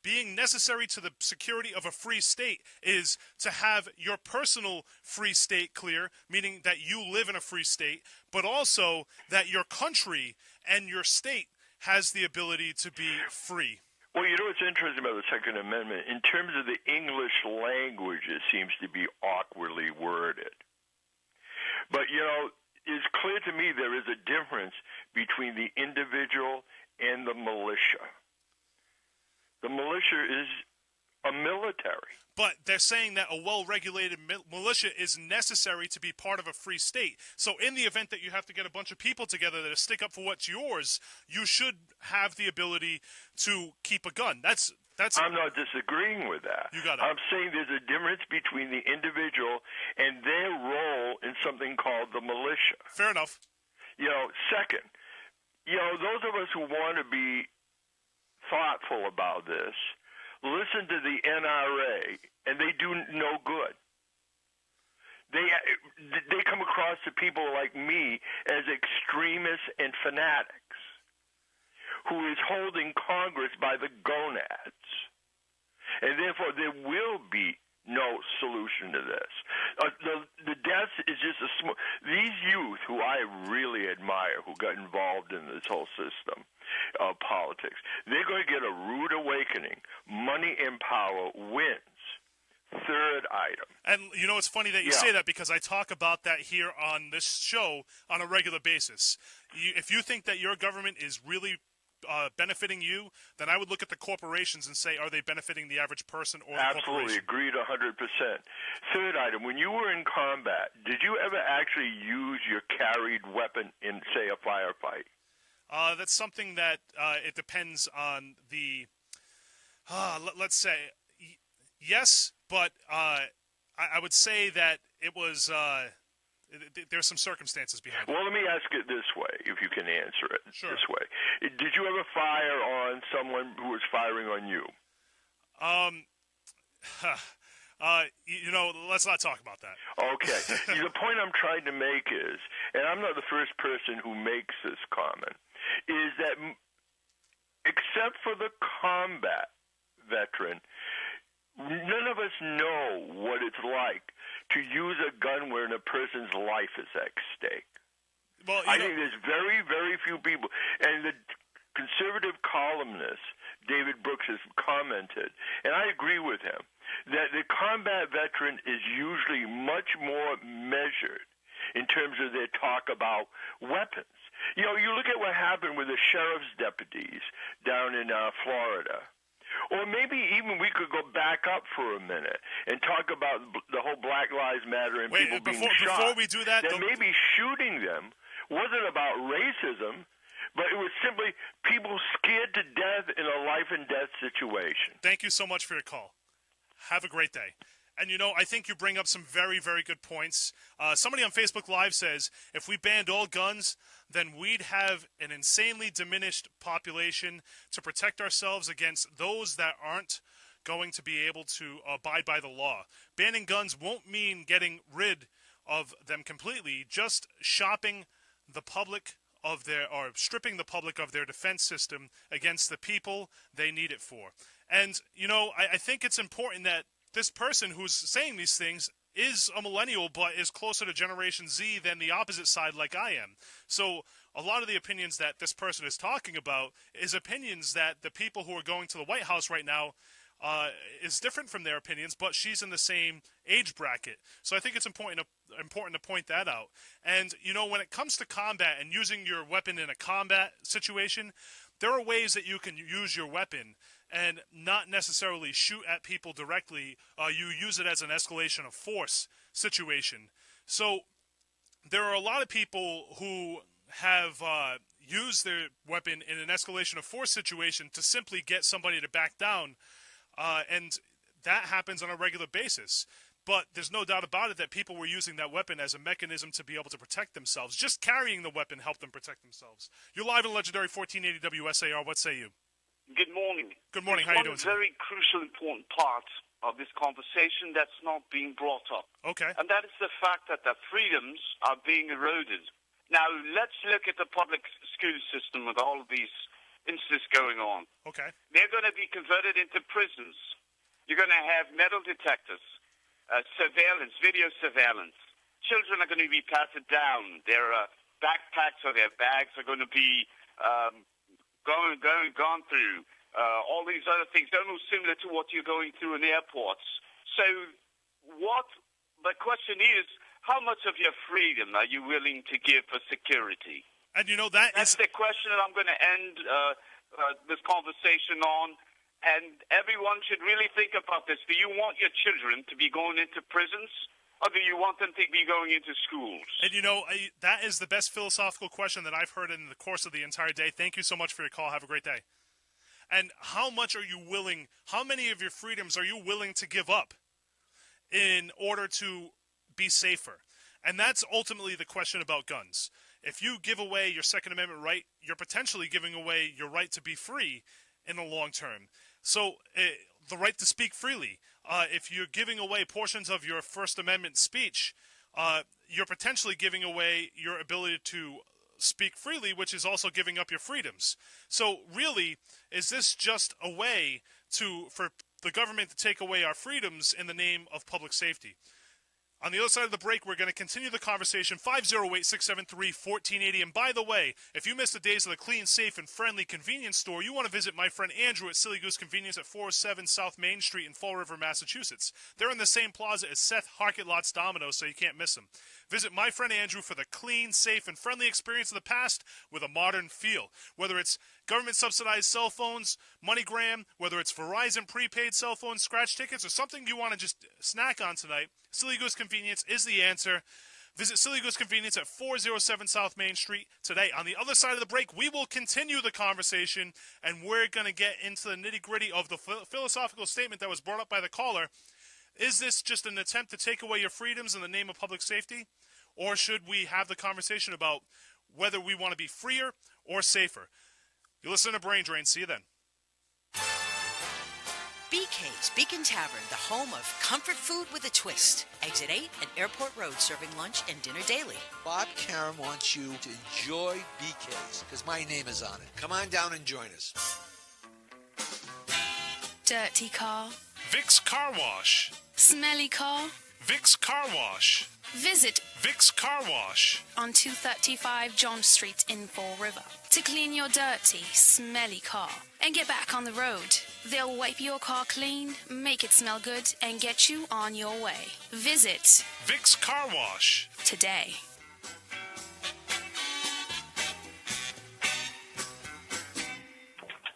being necessary to the security of a free state is to have your personal free state clear, meaning that you live in a free state, but also that your country and your state has the ability to be free. Well, you know what's interesting about the Second Amendment? In terms of the English language, it seems to be awkwardly worded. But, you know, it's clear to me there is a difference between the individual and the militia. The militia is a military. But they're saying that a well-regulated militia is necessary to be part of a free state. So in the event that you have to get a bunch of people together that stick up for what's yours, you should have the ability to keep a gun. That's. I'm not disagreeing with that. You got it. I'm saying there's a difference between the individual and their role in something called the militia. Fair enough. You know, second, you know, those of us who want to be thoughtful about this, listen to the NRA, and they do no good. They come across to people like me as extremists and fanatics who is holding Congress by the gonads. And therefore, there will be no solution to this. The death is just a small. These youth, who I really admire, who got involved in this whole system of politics, they're going to get a rude awakening. Money and power wins. Third item. And you know, it's funny that you say that, because I talk about that here on this show on a regular basis. If you think that your government is really benefiting you, then I would look at the corporations and say, are they benefiting the average person or the Absolutely, corporation? agreed 100%. Third item, when you were in combat, did you ever actually use your carried weapon in, say, a firefight? That's something that it depends on the, let's say, yes, but I would say that it was, there's some circumstances behind it. Well, let me ask it this way, if you can answer it this way. Did you ever fire on someone who was firing on you? You know, let's not talk about that. Okay. The point I'm trying to make is, and I'm not the first person who makes this comment, is that except for the combat veteran, none of us know what it's like to use a gun when a person's life is at stake. Well, I think there's very, very few people. And the conservative columnist, David Brooks, has commented, and I agree with him, that the combat veteran is usually much more measured in terms of their talk about weapons. You know, you look at what happened with the sheriff's deputies down in Florida. Or maybe even we could go back up for a minute and talk about the whole Black Lives Matter and people being shot. Before we do that, maybe shooting them wasn't about racism, but it was simply people scared to death in a life-and-death situation. Thank you so much for your call. Have a great day. And, you know, I think you bring up some very, very good points. Somebody on Facebook Live says, if we banned all guns, then we'd have an insanely diminished population to protect ourselves against those that aren't going to be able to abide by the law. Banning guns won't mean getting rid of them completely, just shopping the public of or stripping the public of their defense system against the people they need it for. And, you know, I think it's important that this person who's saying these things is a millennial but is closer to Generation Z than the opposite side like I am. So a lot of the opinions that this person is talking about is opinions that the people who are going to the White House right now is different from their opinions, but she's in the same age bracket. So I think it's important to point that out. And, you know, when it comes to combat and using your weapon in a combat situation, there are ways that you can use your weapon and not necessarily shoot at people directly. You use it as an escalation of force situation. So there are a lot of people who have used their weapon in an escalation of force situation to simply get somebody to back down, and that happens on a regular basis. But there's no doubt about it that people were using that weapon as a mechanism to be able to protect themselves. Just carrying the weapon helped them protect themselves. You're live on Legendary 1480 WSAR. What say you? Good morning. Good morning. How are you doing, One sir? very crucial, important part of this conversation that's not being brought up. Okay. And that is the fact that their freedoms are being eroded. Now, let's look at the public school system with all of these incidents going on. Okay. They're going to be converted into prisons. You're going to have metal detectors, surveillance, video surveillance. Children are going to be patted down. Their backpacks or their bags are going to be gone through. All these other things, almost similar to what you're going through in airports. So the question is, how much of your freedom are you willing to give for security? And you know, that's the question that I'm going to end this conversation on. And everyone should really think about this. Do you want your children to be going into prisons, or do you want them to be going into schools? And you know, that is the best philosophical question that I've heard in the course of the entire day. Thank you so much for your call. Have a great day. And how much are you willing, how many of your freedoms are you willing to give up in order to be safer? And that's ultimately the question about guns. If you give away your Second Amendment right, you're potentially giving away your right to be free in the long term. So the right to speak freely. If you're giving away portions of your First Amendment speech, you're potentially giving away your ability to speak freely, which is also giving up your freedoms. So really, is this just a way for the government to take away our freedoms in the name of public safety? On the other side of the break, we're going to continue the conversation. 508-673-1480. And by the way, if you missed the days of the clean, safe, and friendly convenience store, you want to visit my friend Andrew at Silly Goose Convenience at 407 South Main Street in Fall River, Massachusetts. They're in the same plaza as Seth Harkett Lots Domino's, so you can't miss them. Visit my friend Andrew for the clean, safe, and friendly experience of the past with a modern feel. Whether it's government-subsidized cell phones, MoneyGram, whether it's Verizon prepaid cell phones, scratch tickets, or something you want to just snack on tonight, Silly Goose Convenience is the answer. Visit Silly Goose Convenience at 407 South Main Street today. On the other side of the break, we will continue the conversation, and we're going to get into the nitty-gritty of the philosophical statement that was brought up by the caller. Is this just an attempt to take away your freedoms in the name of public safety? Or should we have the conversation about whether we want to be freer or safer? You listen to Brain Drain. See you then. BK's Beacon Tavern, the home of comfort food with a twist. Exit 8 and Airport Road, serving lunch and dinner daily. Bob Karam wants you to enjoy BK's because my name is on it. Come on down and join us. Dirty car. Vic's Car Wash. Smelly car. Vic's Car Wash. Visit Vic's Car Wash on 235 John Street in Fall River to clean your dirty, smelly car and get back on the road. They'll wipe your car clean, make it smell good, and get you on your way. Visit Vic's Car Wash today.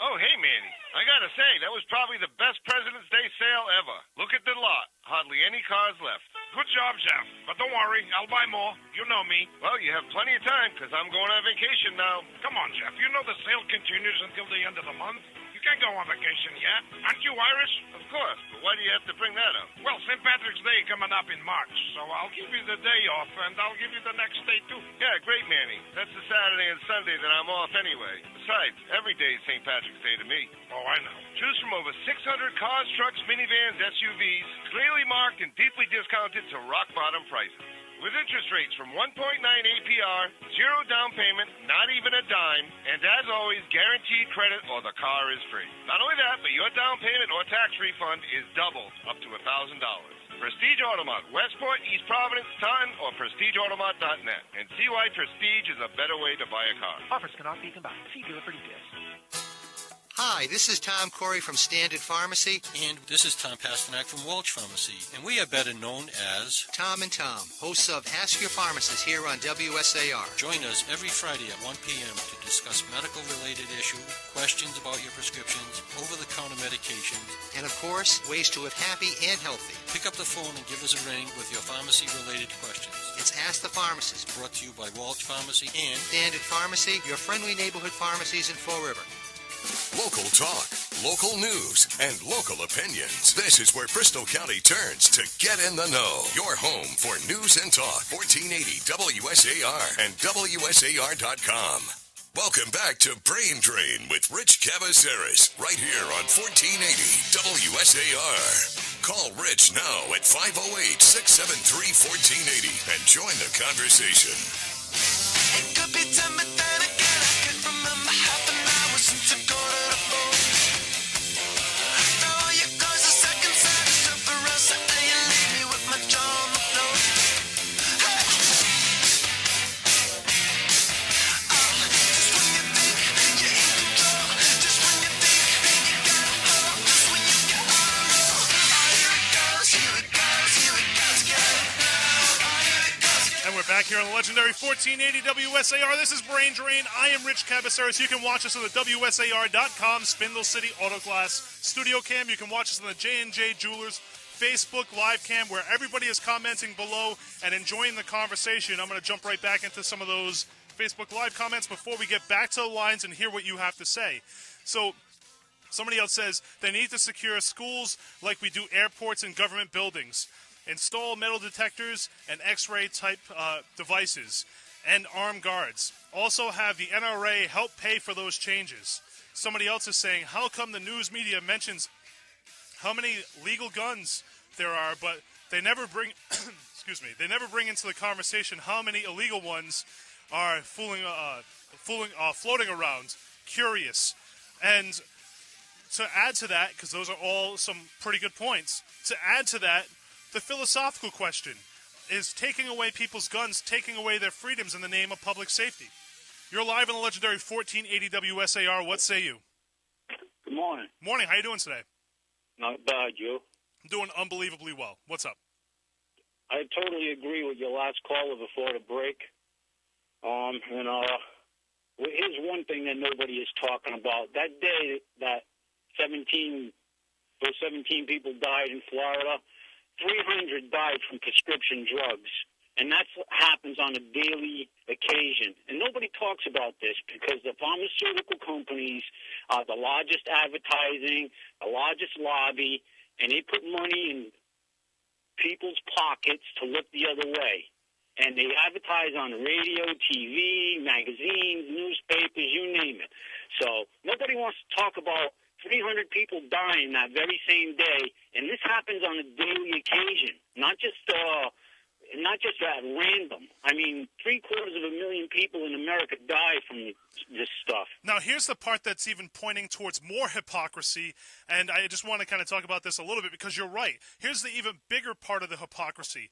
Oh, hey, Manny. I gotta say, that was probably the best President's Day sale ever. Look at the lot. Hardly any cars left. Good job, Jeff. But don't worry, I'll buy more. You know me. Well, you have plenty of time, because I'm going on vacation now. Come on, Jeff. You know the sale continues until the end of the month. You can't go on vacation yet. Aren't you Irish? Of course, but why do you have to bring that up? Well, St. Patrick's Day coming up in March, so I'll give you the day off, and I'll give you the next day, too. Yeah, great, Manny. That's the Saturday and Sunday that I'm off anyway. Besides, every day is St. Patrick's Day to me. Oh, I know. Choose from over 600 cars, trucks, minivans, SUVs, clearly marked and deeply discounted to rock-bottom prices. with interest rates from 1.9 APR, 0 down payment, not even a dime, and as always, guaranteed credit or the car is free. Not only that, but your down payment or tax refund is doubled up to $1,000. Prestige Automart, Westport, East Providence, Taunton, or PrestigeAutomart.net. And see why Prestige is a better way to buy a car. Offers cannot be combined. See dealer for details. Hi, this is Tom Corey from Standard Pharmacy. And this is Tom Pasternak from Welch Pharmacy. And we are better known as Tom and Tom, hosts of Ask Your Pharmacist here on WSAR. Join us every Friday at 1 p.m. to discuss medical-related issues, questions about your prescriptions, over-the-counter medications, and of course, ways to live happy and healthy. Pick up the phone and give us a ring with your pharmacy-related questions. It's Ask the Pharmacist, Brought to you by Welch Pharmacy and Standard Pharmacy, your friendly neighborhood pharmacies in Fall River. Local talk, local news, and local opinions. This is where Bristol County turns to get in the know. Your home for news and talk. 1480 WSAR and WSAR.com. Welcome back to Brain Drain with Rich Cavasaris, right here on 1480 WSAR. Call Rich now at 508-673-1480 and join the conversation. It could be time, but then again, I can't remember half an hour since I got to the phone. Now you cause the second side is tough for us, and you leave me with my jaw on the floor. Just when you think you're in control, just when you think you got a hold, just when you get on a roll. Here it goes, here it goes, here it goes again. And we're back here on the legendary 1480 WSAR. This is Brain Drain. I am Rich Cavasaris. You can watch us on the WSAR.com Spindle City Autoglass Studio Cam. You can watch us on the J&J Jewelers Facebook Live Cam, where everybody is commenting below and enjoying the conversation. I'm going to jump right back into some of those Facebook Live comments before we get back to the lines and hear what you have to say. So, somebody else says they need to secure schools like we do airports and government buildings. Install metal detectors and X-ray type devices and armed guards. Also have the NRA help pay for those changes. Somebody else is saying, how come the news media mentions how many legal guns there are, but they never bring, they never bring into the conversation how many illegal ones are floating around. Curious. And to add to that, because those are all some pretty good points, to add to that, the philosophical question is taking away people's guns, taking away their freedoms in the name of public safety. You're live on the legendary 1480 WSAR. What say you? Good morning. Morning. How you doing today? Not bad, you. I'm doing unbelievably well. What's up? I totally agree with your last caller before the break. Here's one thing that nobody is talking about. That day that 17 people died in Florida, 300 died from prescription drugs. And that's what happens on a daily occasion. And nobody talks about this because the pharmaceutical companies are the largest advertising, the largest lobby, and they put money in people's pockets to look the other way. And they advertise on radio, TV, magazines, newspapers, you name it. So nobody wants to talk about 300 people dying that very same day, and this happens on a daily occasion, not just at random. I mean, 750,000 people in America die from this stuff. Now, here's the part that's even pointing towards more hypocrisy, and I just want to kind of talk about this a little bit because you're right. Here's the even bigger part of the hypocrisy.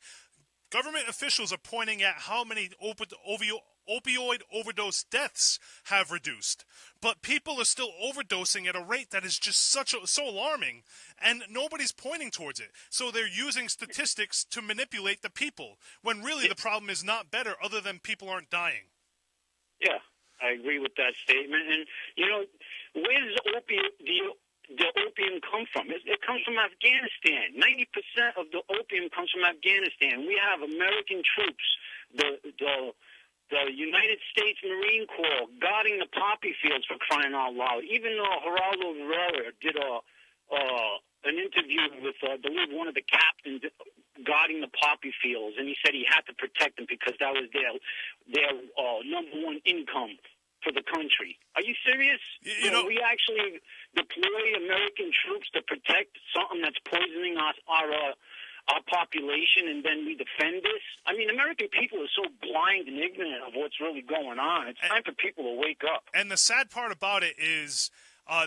Government officials are pointing at how many opioid overdose deaths have reduced, but people are still overdosing at a rate that is just so alarming, and nobody's pointing towards it. So they're using statistics to manipulate the people, when really the problem is not better other than people aren't dying. Yeah, I agree with that statement. And, where does the opium come from? It comes from Afghanistan. 90% of the opium comes from Afghanistan. We have American troops, the United States Marine Corps guarding the poppy fields, for crying out loud. Even though Geraldo Rivera did an interview with, I believe, one of the captains guarding the poppy fields, and he said he had to protect them because that was their number one income for the country. Are you serious? We actually deploy American troops to protect something that's poisoning our our population and then we defend this? I mean, American people are so blind and ignorant of what's really going on. It's time for people to wake up. And the sad part about it is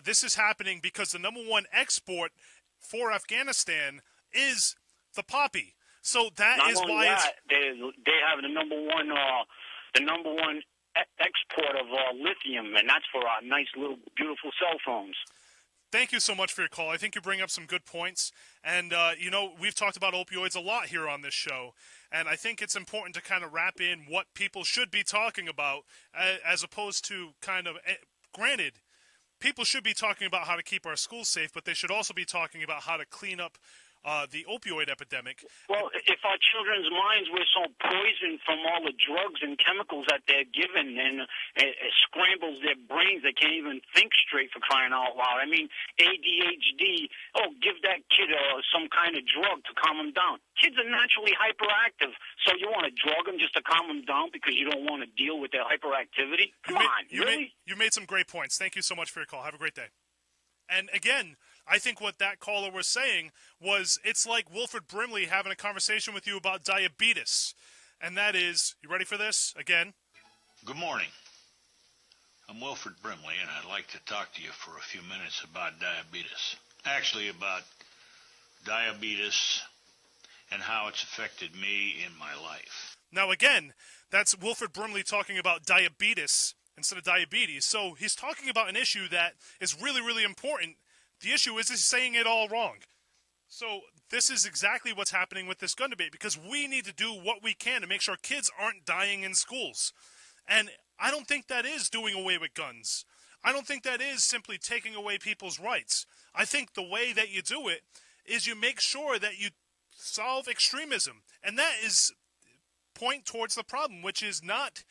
this is happening because the number one export for Afghanistan is the poppy. So that Not is only why that, they have the number one export of lithium, and that's for our nice little beautiful cell phones. Thank you so much for your call. I think you bring up some good points. And, we've talked about opioids a lot here on this show. And I think it's important to kind of wrap in what people should be talking about as opposed to granted, people should be talking about how to keep our schools safe, but they should also be talking about how to clean up the opioid epidemic. Well, if our children's minds were so poisoned from all the drugs and chemicals that they're given, and it scrambles their brains, they can't even think straight, for crying out loud. I mean, ADHD, give that kid some kind of drug to calm him down. Kids are naturally hyperactive, so you want to drug them just to calm them down because you don't want to deal with their hyperactivity? Come on, really? You made some great points. Thank you so much for your call. Have a great day. And again, I think what that caller was saying was it's like Wilford Brimley having a conversation with you about diabetes. And that is, you ready for this? Again. Good morning. I'm Wilford Brimley, and I'd like to talk to you for a few minutes about diabetes. Actually, about diabetes and how it's affected me in my life. Now, again, that's Wilford Brimley talking about diabetes instead of diabetes. So he's talking about an issue that is really, really important. The issue is he's saying it all wrong. So this is exactly what's happening with this gun debate, because we need to do what we can to make sure kids aren't dying in schools. And I don't think that is doing away with guns. I don't think that is simply taking away people's rights. I think the way that you do it is you make sure that you solve extremism. And that is point towards the problem, which is not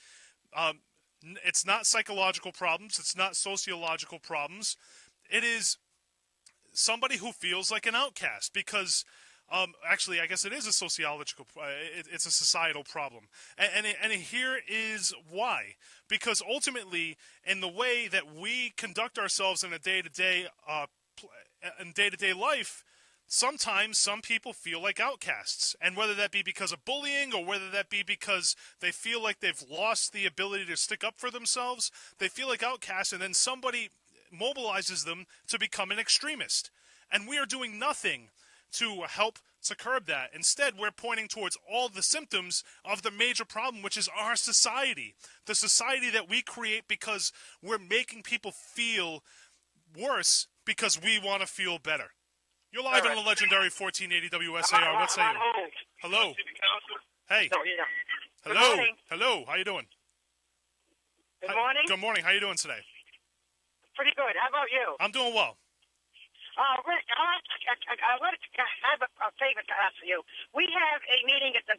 it's not psychological problems, it's not sociological problems. It is somebody who feels like an outcast, because actually, I guess it is a sociological, it's a societal problem. And here is why. Because ultimately, in the way that we conduct ourselves in a day-to-day life, sometimes some people feel like outcasts. And whether that be because of bullying, or whether that be because they feel like they've lost the ability to stick up for themselves, they feel like outcasts, and then somebody mobilizes them to become an extremist. And we are doing nothing to help to curb that. Instead, we're pointing towards all the symptoms of the major problem, which is our society. The society that we create because we're making people feel worse because we want to feel better. You're live on the legendary 1480 WSAR. What say you? Hello. Hey. Hello. Hello. How you doing? Good morning. Good morning. How you doing today? Pretty good. How about you? I'm doing well. Rick, I wanted to have a favor to ask you. We have a meeting at the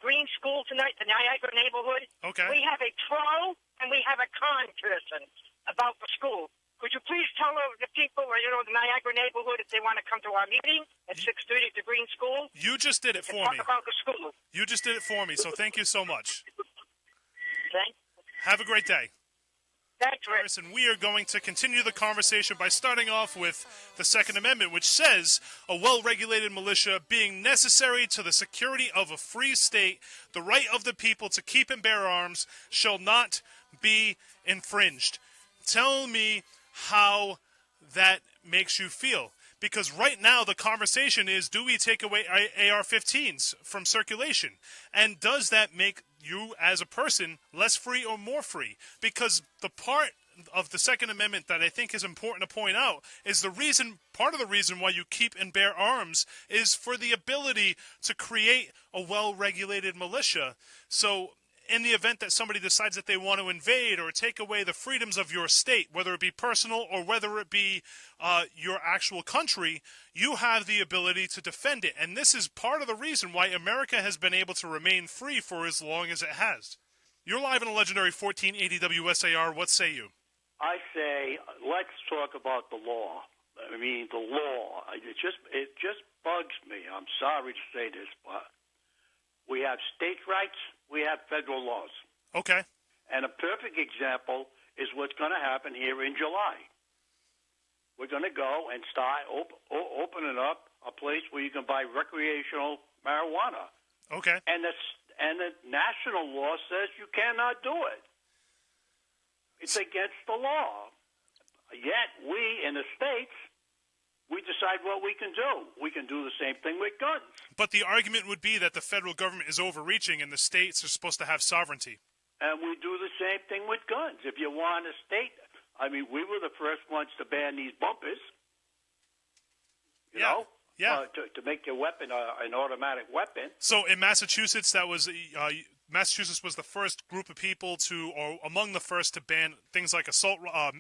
Green School tonight, the Niagara neighborhood. Okay. We have a pro and we have a con person about the school. Could you please tell the people, the Niagara neighborhood, if they want to come to our meeting at 6:30 at the Green School? You just did it for me. Talk about the school. You just did it for me, so thank you so much. Thanks. Have a great day. Thanks, Rick. And we are going to continue the conversation by starting off with the Second Amendment, which says a well-regulated militia being necessary to the security of a free state, the right of the people to keep and bear arms shall not be infringed. Tell me how that makes you feel. Because right now the conversation is, do we take away AR-15s from circulation? And does that make you as a person less free or more free? Because the part of the Second Amendment that I think is important to point out is part of the reason why you keep and bear arms is for the ability to create a well-regulated militia. So in the event that somebody decides that they want to invade or take away the freedoms of your state, whether it be personal or whether it be your actual country, you have the ability to defend it. And this is part of the reason why America has been able to remain free for as long as it has. You're live on the legendary 1480 WSAR. What say you? I say, let's talk about the law. I mean, the law. It just bugs me. I'm sorry to say this, but we have state rights, we have federal laws. Okay. And a perfect example is what's going to happen here in July. We're going to go and start opening up a place where you can buy recreational marijuana. Okay. And the national law says you cannot do it. It's against the law. Yet we in the states, we decide what we can do. We can do the same thing with guns. But the argument would be that the federal government is overreaching and the states are supposed to have sovereignty. And we do the same thing with guns. If you want a state, I mean, we were the first ones to ban these bumpers. You know? Yeah. To make your weapon an automatic weapon. So in Massachusetts, that was Massachusetts was the first group of people or among the first to ban things like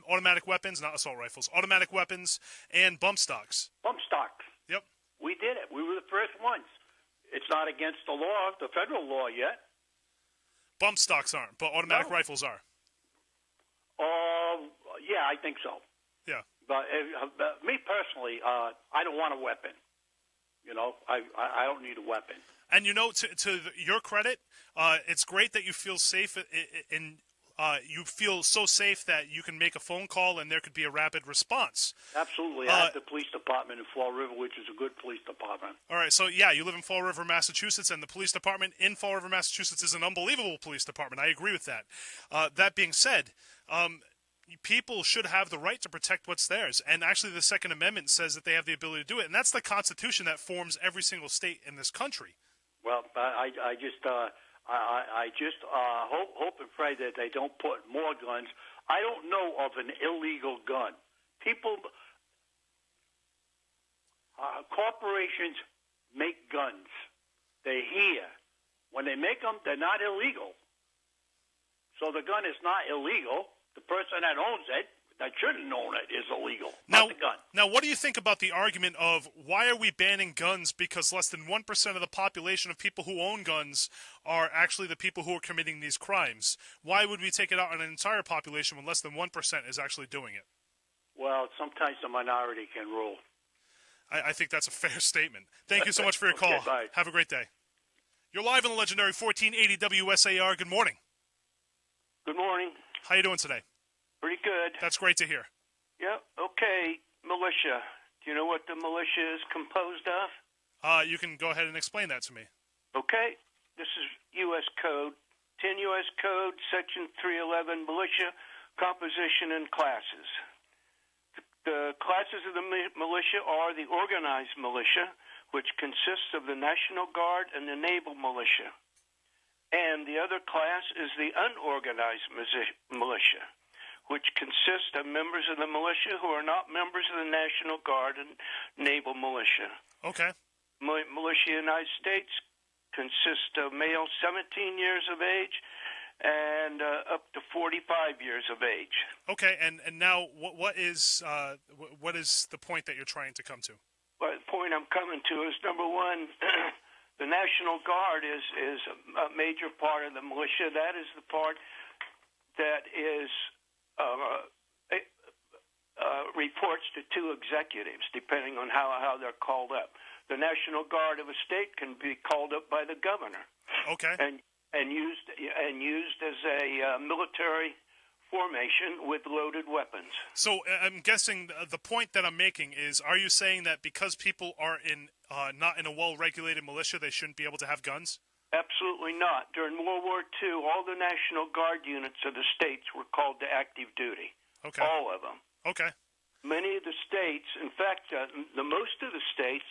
automatic weapons, not assault rifles, automatic weapons, and bump stocks. Bump stocks. Yep. We did it. We were the first ones. It's not against the law, the federal law yet. Bump stocks aren't, but automatic rifles are. Yeah, I think so. Yeah. But me personally, I don't want a weapon. You know, I don't need a weapon. And you know, to your credit, it's great that you feel safe you feel so safe that you can make a phone call and there could be a rapid response. Absolutely. I have the police department in Fall River, which is a good police department. All right, so yeah, you live in Fall River, Massachusetts, and the police department in Fall River, Massachusetts is an unbelievable police department. I agree with that. That being said, people should have the right to protect what's theirs. And actually the Second Amendment says that they have the ability to do it. And that's the Constitution that forms every single state in this country. Well, I just hope and pray that they don't put more guns. I don't know of an illegal gun. Corporations make guns. They're here. When they make them, they're not illegal. So the gun is not illegal. The person that owns it, that shouldn't own it, is illegal. Not the gun. Now, what do you think about the argument of why are we banning guns because less than 1% of the population of people who own guns are actually the people who are committing these crimes? Why would we take it out on an entire population when less than 1% is actually doing it? Well, sometimes the minority can rule. I think that's a fair statement. Thank you so much for your call. Okay, bye. Have a great day. You're live on the legendary 1480 WSAR. Good morning. Good morning. How you doing today? Pretty good. That's great to hear. Yep. Okay. Militia. Do you know what the militia is composed of? You can go ahead and explain that to me. Okay. This is U.S. Code. 10 U.S. Code, Section 311, militia, composition, and classes. The classes of the militia are the organized militia, which consists of the National Guard and the Naval Militia. And the other class is the unorganized militia, which consists of members of the militia who are not members of the National Guard and Naval Militia. Okay. Militia in the United States consists of males 17 years of age and up to 45 years of age. Okay, and now what is the point that you're trying to come to? Well, the point I'm coming to is, number one, the National Guard is a major part of the militia. That is the part that is reports to two executives, depending on how they're called up. The National Guard of a state can be called up by the governor. Okay. And used as a military formation with loaded weapons. So I'm guessing the point that I'm making is, are you saying that because people are not in a well-regulated militia, they shouldn't be able to have guns? Absolutely not. During World War II, all the National Guard units of the states were called to active duty. Okay. All of them. Okay. Many of the states, in fact, the most of the states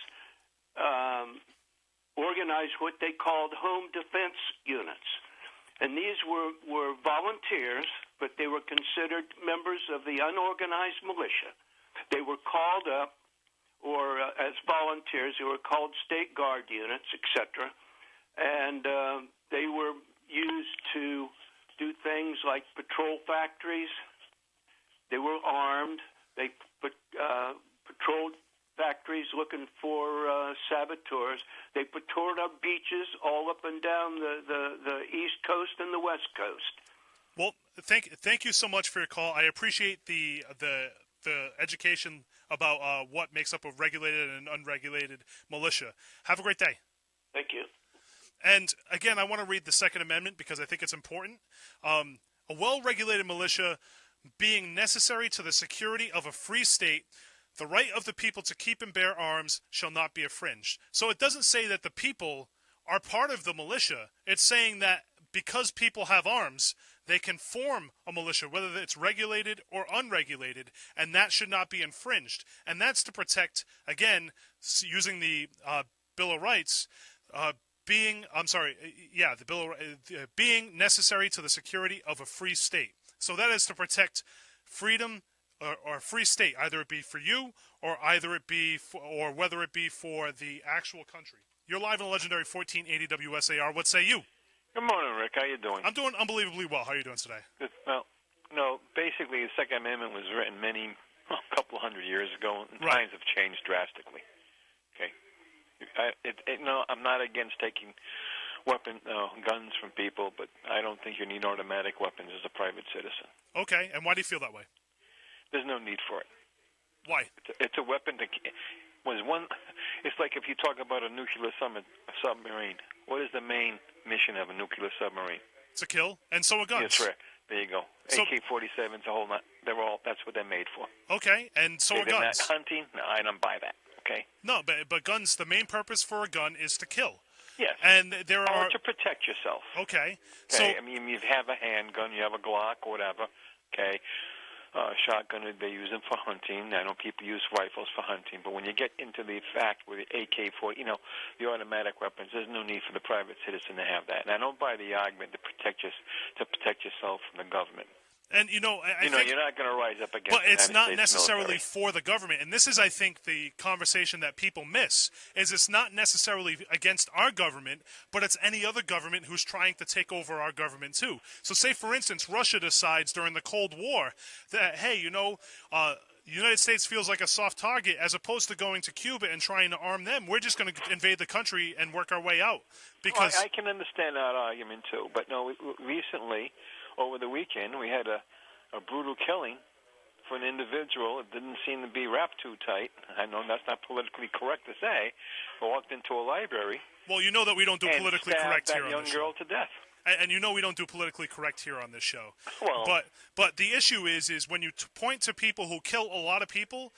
organized what they called home defense units. And these were volunteers, but they were considered members of the unorganized militia. They were called up, or as volunteers, they were called state guard units, etc. And they were used to do things like patrol factories. They were armed. They patrolled factories looking for saboteurs. They patrolled our beaches all up and down the East Coast and the West Coast. Well, thank you so much for your call. I appreciate the education about what makes up a regulated and unregulated militia. Have a great day. Thank you. And again, I want to read the Second Amendment because I think it's important. A well-regulated militia being necessary to the security of a free state, the right of the people to keep and bear arms shall not be infringed. So it doesn't say that the people are part of the militia. It's saying that because people have arms, they can form a militia, whether it's regulated or unregulated, and that should not be infringed. And that's to protect, again, using the Bill of Rights, being necessary to the security of a free state. So that is to protect freedom or a free state, either it be for you or whether it be for the actual country. You're live on Legendary 1480 WSAR. What say you? Good morning, Rick. How you doing? I'm doing unbelievably well. How are you doing today? Good. Well, no, basically the Second Amendment was written a couple hundred years ago, and times have changed drastically. Okay. I'm not against taking guns from people, but I don't think you need automatic weapons as a private citizen. Okay, and why do you feel that way? There's no need for it. Why? It's a weapon it's like if you talk about a nuclear submarine. What is the main mission of a nuclear submarine? To kill, and so are guns. That's right. There you go. So, AK-47's a whole lot. That's what they're made for. Okay, and so are they're guns. Not hunting? No, I don't buy that. Okay. No, but guns. The main purpose for a gun is to kill. Yes. And there are to protect yourself. Okay. So I mean, you have a handgun, you have a Glock or whatever. Okay. Shotgun, they use them for hunting. I know people use rifles for hunting, but when you get into the fact with the AK-40, the automatic weapons, there's no need for the private citizen to have that. And I don't buy the argument to protect yourself from the government. And I think, you're not going to rise up against. But it's not States necessarily military. for the government, and this is, I think, the conversation that people miss. Is it's not necessarily against our government, but it's any other government who's trying to take over our government too. So, say for instance, Russia decides during the Cold War that the United States feels like a soft target, as opposed to going to Cuba and trying to arm them. We're just going to invade the country and work our way out. Because I can understand that argument too, but no, recently. Over the weekend, we had a brutal killing for an individual that didn't seem to be wrapped too tight. I know that's not politically correct to say, but walked into a library. Well, you know that we don't do politically correct here on young this girl show. to death. And you know we don't do politically correct here on this show. Well, but the issue is when you point to people who kill a lot of people,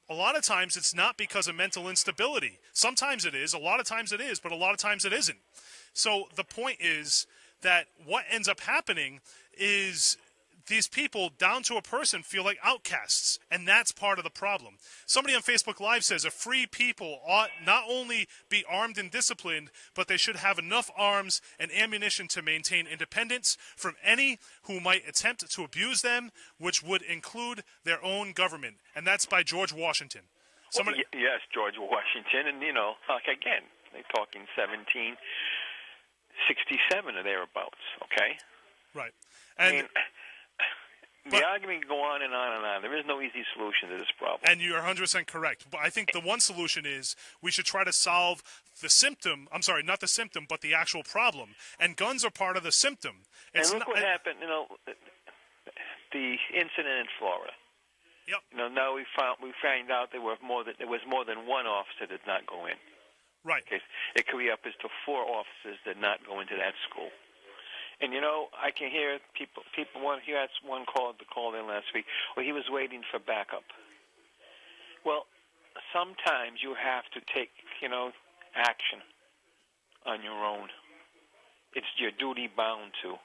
a lot of times it's not because of mental instability. Sometimes it is, a lot of times it is, but a lot of times it isn't. So the point is that what ends up happening is these people, down to a person, feel like outcasts, and that's part of the problem. Somebody on Facebook Live says a free people ought not only be armed and disciplined, but they should have enough arms and ammunition to maintain independence from any who might attempt to abuse them, which would include their own government. And that's by George Washington. Yes, George Washington, and again, they're talking 1767 or thereabouts, okay? Right. The argument can go on and on and on. There is no easy solution to this problem. And you're 100% correct. But I think the one solution is we should try to solve the symptom. I'm sorry, not the symptom, but the actual problem. And guns are part of the symptom. And look what happened, the incident in Florida. Yep. Now we find out there was more than one officer that did not go in. Right. Okay. It could be up as to 4 officers that did not go into that school. And I can hear people. He had one called in last week. Well, he was waiting for backup. Well, sometimes you have to take action on your own. It's your duty bound to.